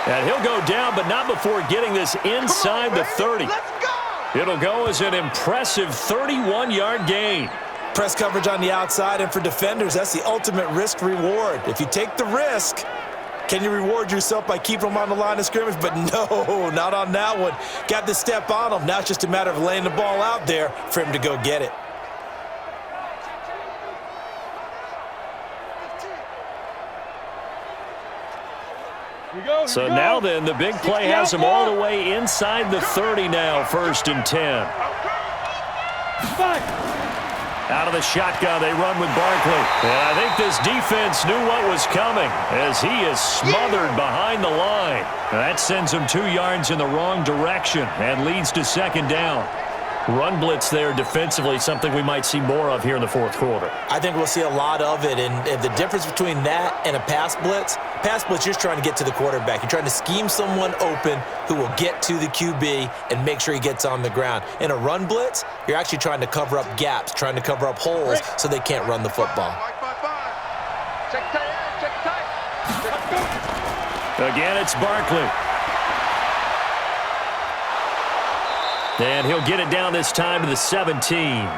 And he'll go down, but not before getting this inside the 30. Let's go. It'll go as an impressive 31-yard gain. Press coverage on the outside, and for defenders, that's the ultimate risk-reward. If you take the risk, can you reward yourself by keeping them on the line of scrimmage? But no, not on that one. Got the step on him. Now it's just a matter of laying the ball out there for him to go get it. So now then, the big play has him all the way inside the 30 now, 1st and 10. Out of the shotgun, they run with Barkley. And I think this defense knew what was coming as he is smothered behind the line. And that sends him 2 yards in the wrong direction and leads to 2nd down. Run blitz there defensively, something we might see more of here in the 4th quarter. I think we'll see a lot of it, and the difference between that and a pass blitz, you're just trying to get to the quarterback. You're trying to scheme someone open who will get to the QB and make sure he gets on the ground. In a run blitz, you're actually trying to cover up gaps, trying to cover up holes so they can't run the football. Check tight. Again, it's Barkley. And he'll get it down this time to the 17.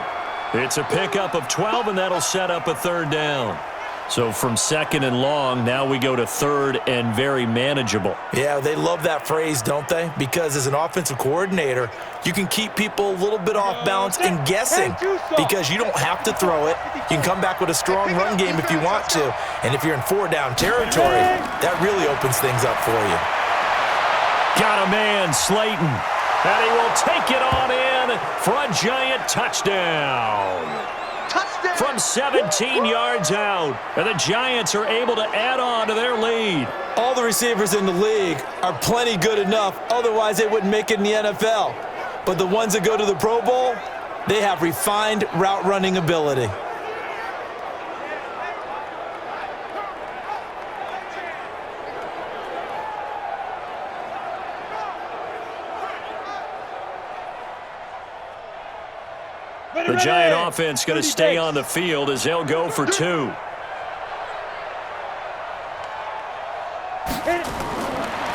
It's a pickup of 12, and that'll set up a 3rd down. So from 2nd and long, now we go to 3rd and very manageable. Yeah, they love that phrase, don't they? Because as an offensive coordinator, you can keep people a little bit off balance and guessing because you don't have to throw it. You can come back with a strong run game if you want to. And if you're in 4-down territory, that really opens things up for you. Got a man, Slayton. And he will take it on in for a Giant touchdown. From 17 yards out. And the Giants are able to add on to their lead. All the receivers in the league are plenty good enough. Otherwise, they wouldn't make it in the NFL. But the ones that go to the Pro Bowl, they have refined route running ability. The Giant offense going to stay on the field as they'll go for 2.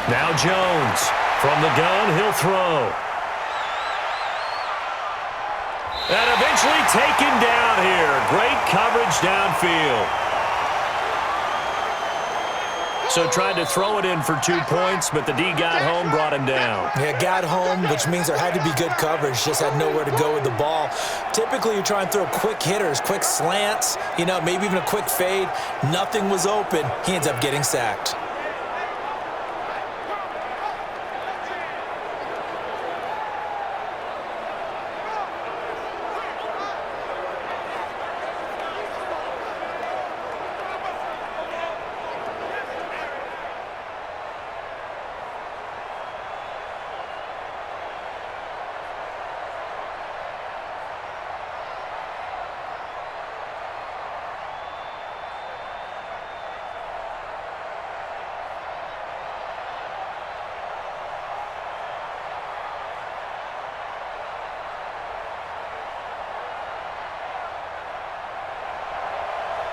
Now Jones from the gun, he'll throw. And eventually taken down here. Great coverage downfield. So tried to throw it in for 2 points, but the D got home, brought him down. Yeah, got home, which means there had to be good coverage. Just had nowhere to go with the ball. Typically, you try and throw quick hitters, quick slants, maybe even a quick fade. Nothing was open. He ends up getting sacked.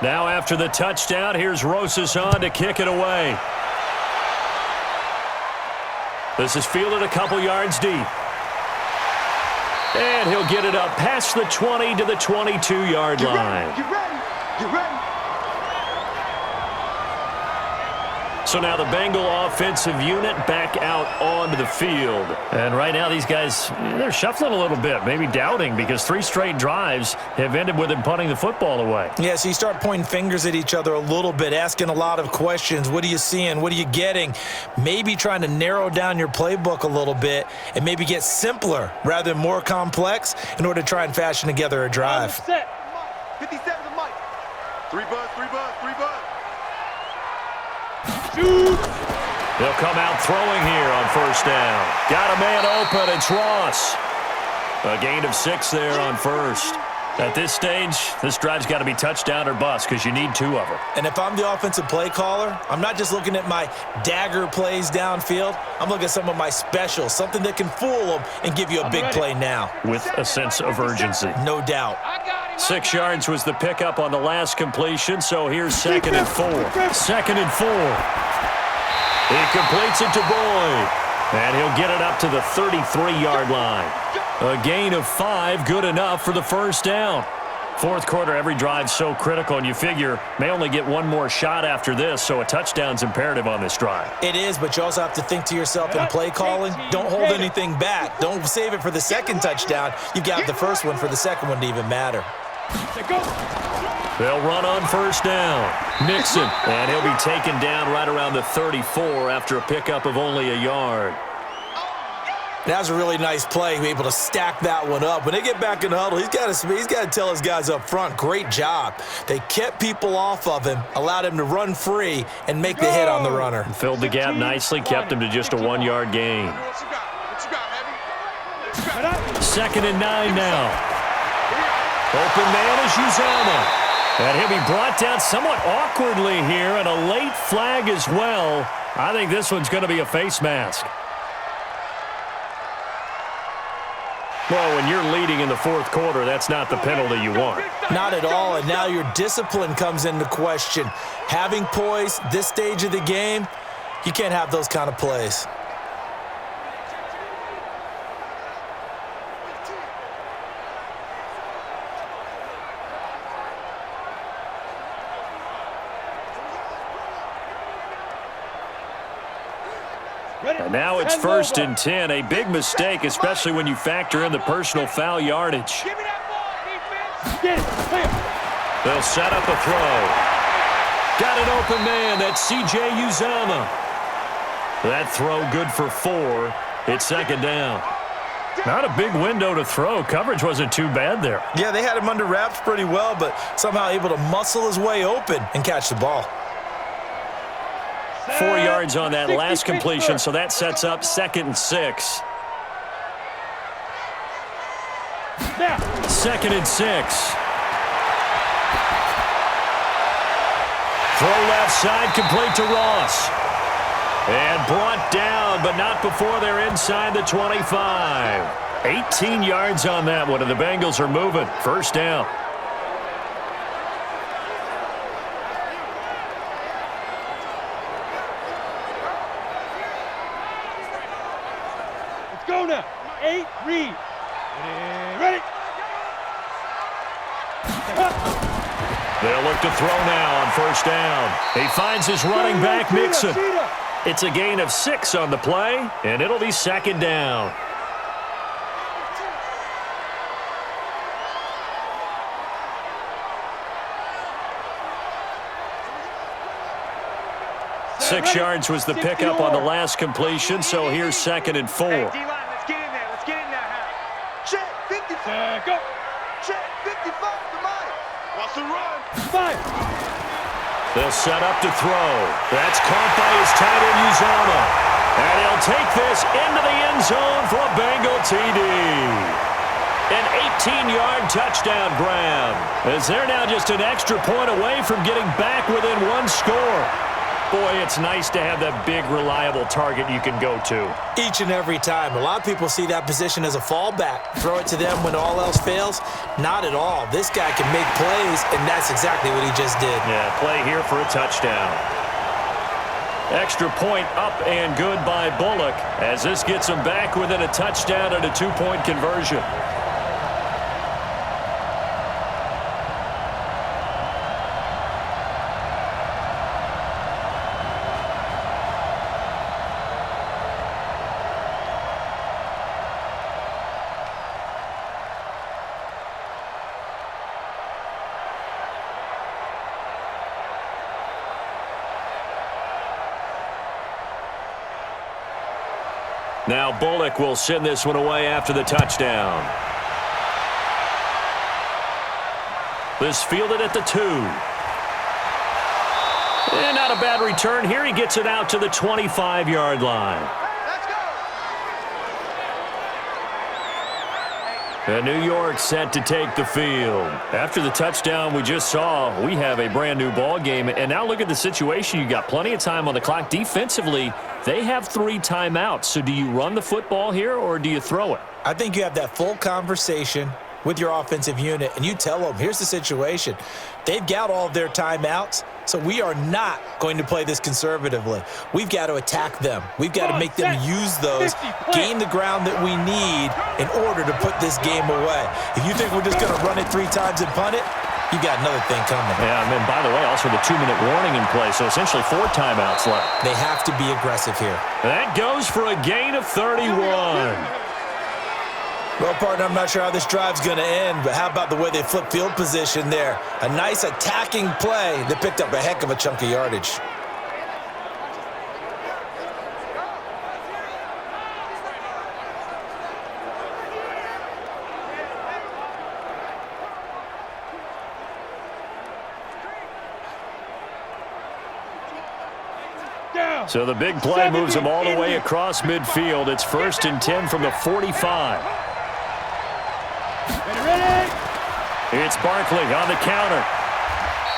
Now after the touchdown, here's Rosas on to kick it away. This is fielded a couple yards deep. And he'll get it up past the 20 to the 22-yard line. Get ready. Get ready. So now the Bengal offensive unit back out onto the field. And right now these guys, they're shuffling a little bit, maybe doubting, because 3 straight drives have ended with them punting the football away. Yeah, so you start pointing fingers at each other a little bit, asking a lot of questions. What are you seeing? What are you getting? Maybe trying to narrow down your playbook a little bit and maybe get simpler rather than more complex in order to try and fashion together a drive. Set. 57 to Mike. 3 buzz, 3 buzz, 3 buzz. They'll come out throwing here on first down. Got a man open. It's Ross. A gain of 6 there on first. At this stage, this drive's got to be touchdown or bust because you need 2 of them. And if I'm the offensive play caller, I'm not just looking at my dagger plays downfield. I'm looking at some of my specials, something that can fool them and give you a big play now. With a sense of urgency. No doubt. 6 yards was the pickup on the last completion, so here's 2nd and 4. 2nd and 4. He completes it to Boyd. And he'll get it up to the 33-yard line. A gain of 5, good enough for the first down. Fourth quarter, every drive's so critical, and you figure may only get 1 more shot after this, so a touchdown's imperative on this drive. It is, but you also have to think to yourself in play calling, don't hold anything back. Don't save it for the second touchdown. You've got the first one for the second one to even matter. They'll run on first down. Nixon, and he'll be taken down right around the 34 after a pickup of only a yard. That was a really nice play, able to stack that one up. When they get back in the huddle, he's got to tell his guys up front, great job. They kept people off of him, allowed him to run free and make the hit on the runner. Filled the gap nicely, kept him to just a 1-yard gain. What you got? What you got, Heavy? 2nd and 9 now. Open man is Uzama. And he'll be brought down somewhat awkwardly here, and a late flag as well. I think this one's going to be a face mask. Well, when you're leading in the fourth quarter, that's not the penalty you want. Not at all, and now your discipline comes into question. Having poise this stage of the game, you can't have those kind of plays. And now it's 1st and 10. A big mistake, especially when you factor in the personal foul yardage. Give me that ball, defense. They'll set up a throw. Got an open man. That's C.J. Uzama. That throw good for 4. It's 2nd down. Not a big window to throw. Coverage wasn't too bad there. Yeah, they had him under wraps pretty well, but somehow able to muscle his way open and catch the ball. 4 yards on that last completion, so that sets up 2nd and 6. 2nd and 6. Throw left side, complete to Ross. And brought down, but not before they're inside the 25. 18 yards on that one, and the Bengals are moving. First down. Let's go now. 8, read. Ready. The They'll look to throw now on first down. He finds his running back, Mixon. It's a gain of 6 on the play, and it'll be second down. Six yards was the pickup on the last completion, so here's 2nd and 4. Hey, D-line, let's get in there. Let's get in there. Check 55. Go. Check 55 to Mike. Watch the run. 5. They'll set up to throw. That's caught by his tight end, Uzama. And he'll take this into the end zone for a Bengal TD. An 18-yard touchdown grab, as they're now just an extra point away from getting back within 1 score. Boy, it's nice to have that big, reliable target you can go to. Each and every time. A lot of people see that position as a fallback. Throw it to them when all else fails. Not at all. This guy can make plays, and that's exactly what he just did. Yeah, play here for a touchdown. Extra point up and good by Bullock, as this gets him back within a touchdown and a 2-point conversion. Now Bullock will send this one away after the touchdown. This fielded at the 2. And not a bad return here. He gets it out to the 25-yard line. And New York set to take the field. After the touchdown we just saw, we have a brand-new ball game. And now look at the situation. You got plenty of time on the clock. Defensively, they have 3 timeouts. So do you run the football here or do you throw it? I think you have that full conversation with your offensive unit, and you tell them, here's the situation. They've got all of their timeouts, so we are not going to play this conservatively. We've got to attack them. We've got to make them use those, gain the ground that we need in order to put this game away. If you think we're just going to run it 3 times and punt it, you got another thing coming. Yeah, and then, by the way, also the 2-minute warning in play, so essentially 4 timeouts left. They have to be aggressive here. That goes for a gain of 31. Well, partner, I'm not sure how this drive's going to end, but how about the way they flip field position there? A nice attacking play that picked up a heck of a chunk of yardage. So the big play moves them all the way across midfield. It's 1st and 10 from the 45. It's Barkley on the counter.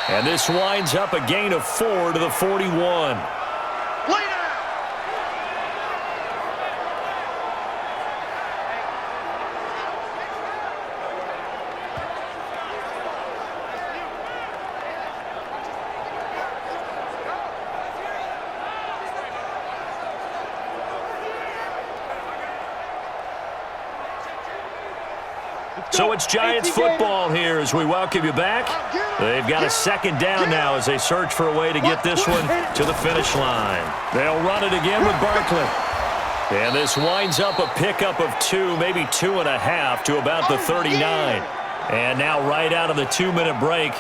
And this winds up a gain of 4 to the 41. So it's Giants football here as we welcome you back. They've got a 2nd down now as they search for a way to get this one to the finish line. They'll run it again with Barkley. And this winds up a pickup of 2, maybe 2.5 to about the 39. And now right out of the 2-minute break,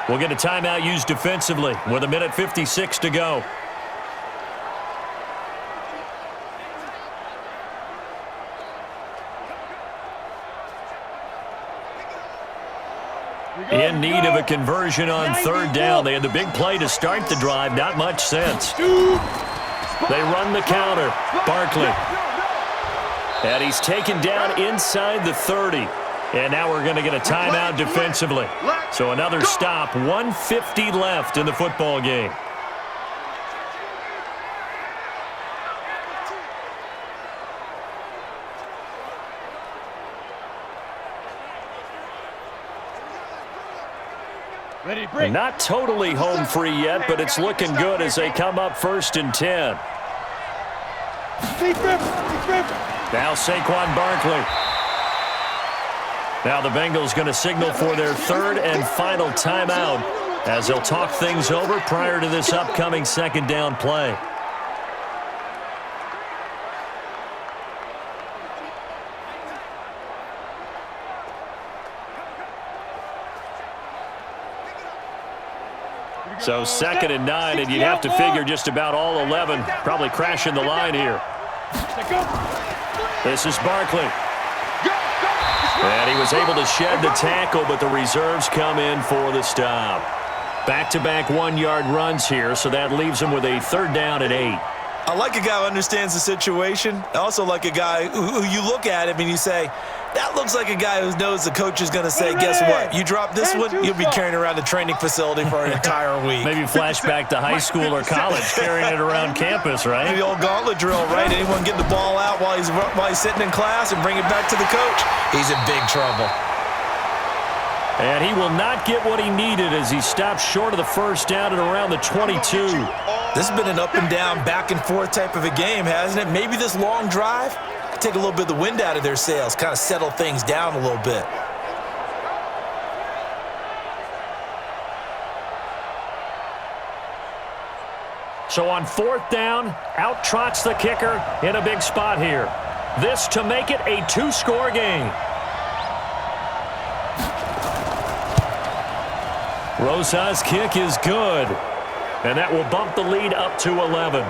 we'll get a timeout used defensively with 1:56 to go. In need of a conversion on 3rd down. They had the big play to start the drive. Not much sense. They run the counter. Barkley. And he's taken down inside the 30. And now we're going to get a timeout defensively. So another stop. 1:50 left in the football game. Not totally home free yet, but it's looking good as they come up 1st and 10. Now Saquon Barkley. Now the Bengals going to signal for their 3rd and final timeout as they'll talk things over prior to this upcoming second down play. So 2nd and 9, and you'd have to figure just about all 11 probably crashing the line here. This is Barkley. And he was able to shed the tackle, but the reserves come in for the stop. Back-to-back 1-yard runs here, so that leaves him with a 3rd down and 8. I like a guy who understands the situation. I also like a guy who you look at him and you say, that looks like a guy who knows the coach is going to say, guess what? You drop this one, you'll be carrying around the training facility for an entire week. Maybe flashback to high school or college, carrying it around campus, right? The old gauntlet drill, right? Anyone get the ball out while he's sitting in class and bring it back to the coach? He's in big trouble. And he will not get what he needed as he stops short of the 1st down at around the 22. This has been an up and down, back and forth type of a game, hasn't it? Maybe this long drive take a little bit of the wind out of their sails, kind of settle things down a little bit. So on 4th down, out trots the kicker in a big spot here. This to make it a 2-score game. Rosa's kick is good, and that will bump the lead up to 11.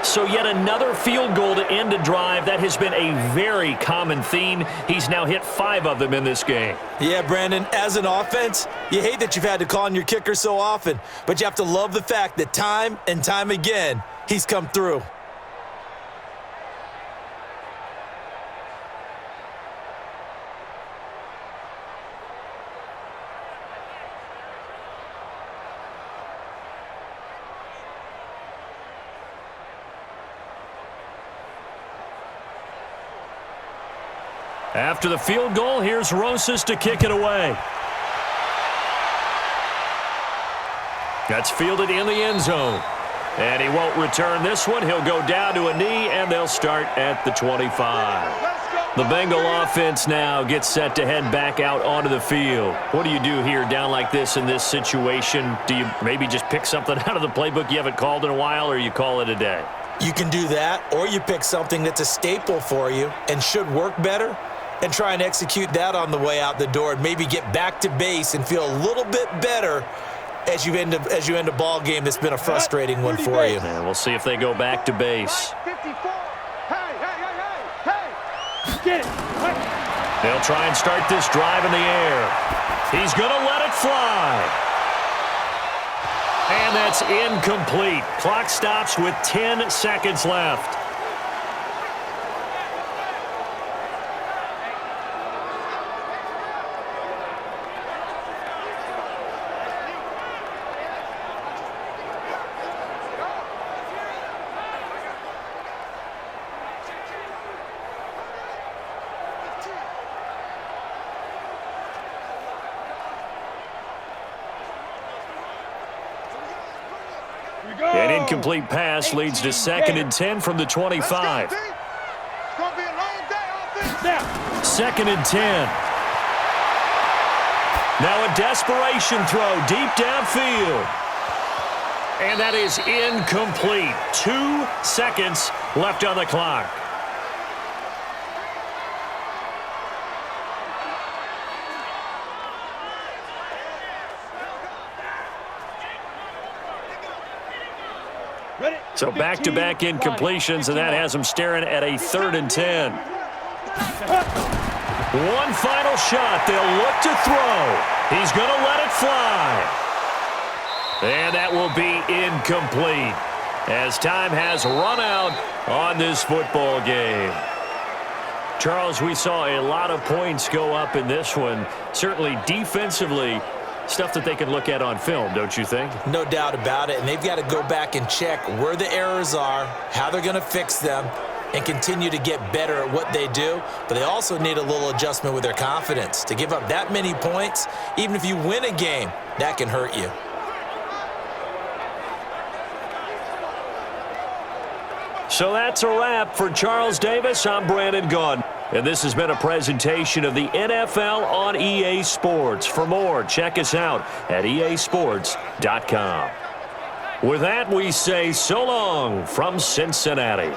So yet another field goal to end a drive. That has been a very common theme. He's now hit 5 of them in this game. Yeah, Brandon, as an offense, you hate that you've had to call on your kicker so often, but you have to love the fact that time and time again, he's come through. After the field goal, here's Rosas to kick it away. That's fielded in the end zone. And he won't return this one. He'll go down to a knee, and they'll start at the 25. The Bengal offense now gets set to head back out onto the field. What do you do here down like this in this situation? Do you maybe just pick something out of the playbook you haven't called in a while, or you call it a day? You can do that, or you pick something that's a staple for you and should work better, and try and execute that on the way out the door and maybe get back to base and feel a little bit better as you end a ball game that's been a frustrating one for you. And we'll see if they go back to base. 54. Hey. Get it. They'll try and start this drive in the air. He's going to let it fly. And that's incomplete. Clock stops with 10 seconds left. An incomplete pass leads to 2nd and 10 from the 25. 2nd and 10. Now a desperation throw deep downfield. And that is incomplete. 2 seconds left on the clock. So back-to-back incompletions, and that has him staring at a 3rd and 10. One final shot. They'll look to throw. He's going to let it fly. And that will be incomplete as time has run out on this football game. Charles, we saw a lot of points go up in this one. Certainly defensively, stuff that they can look at on film, don't you think? No doubt about it, and they've got to go back and check where the errors are, how they're going to fix them, and continue to get better at what they do. But they also need a little adjustment with their confidence. To give up that many points, even if you win a game, that can hurt you. So that's a wrap for Charles Davis. I'm Brandon Gaudin. And this has been a presentation of the NFL on EA Sports. For more, check us out at easports.com. With that, we say so long from Cincinnati.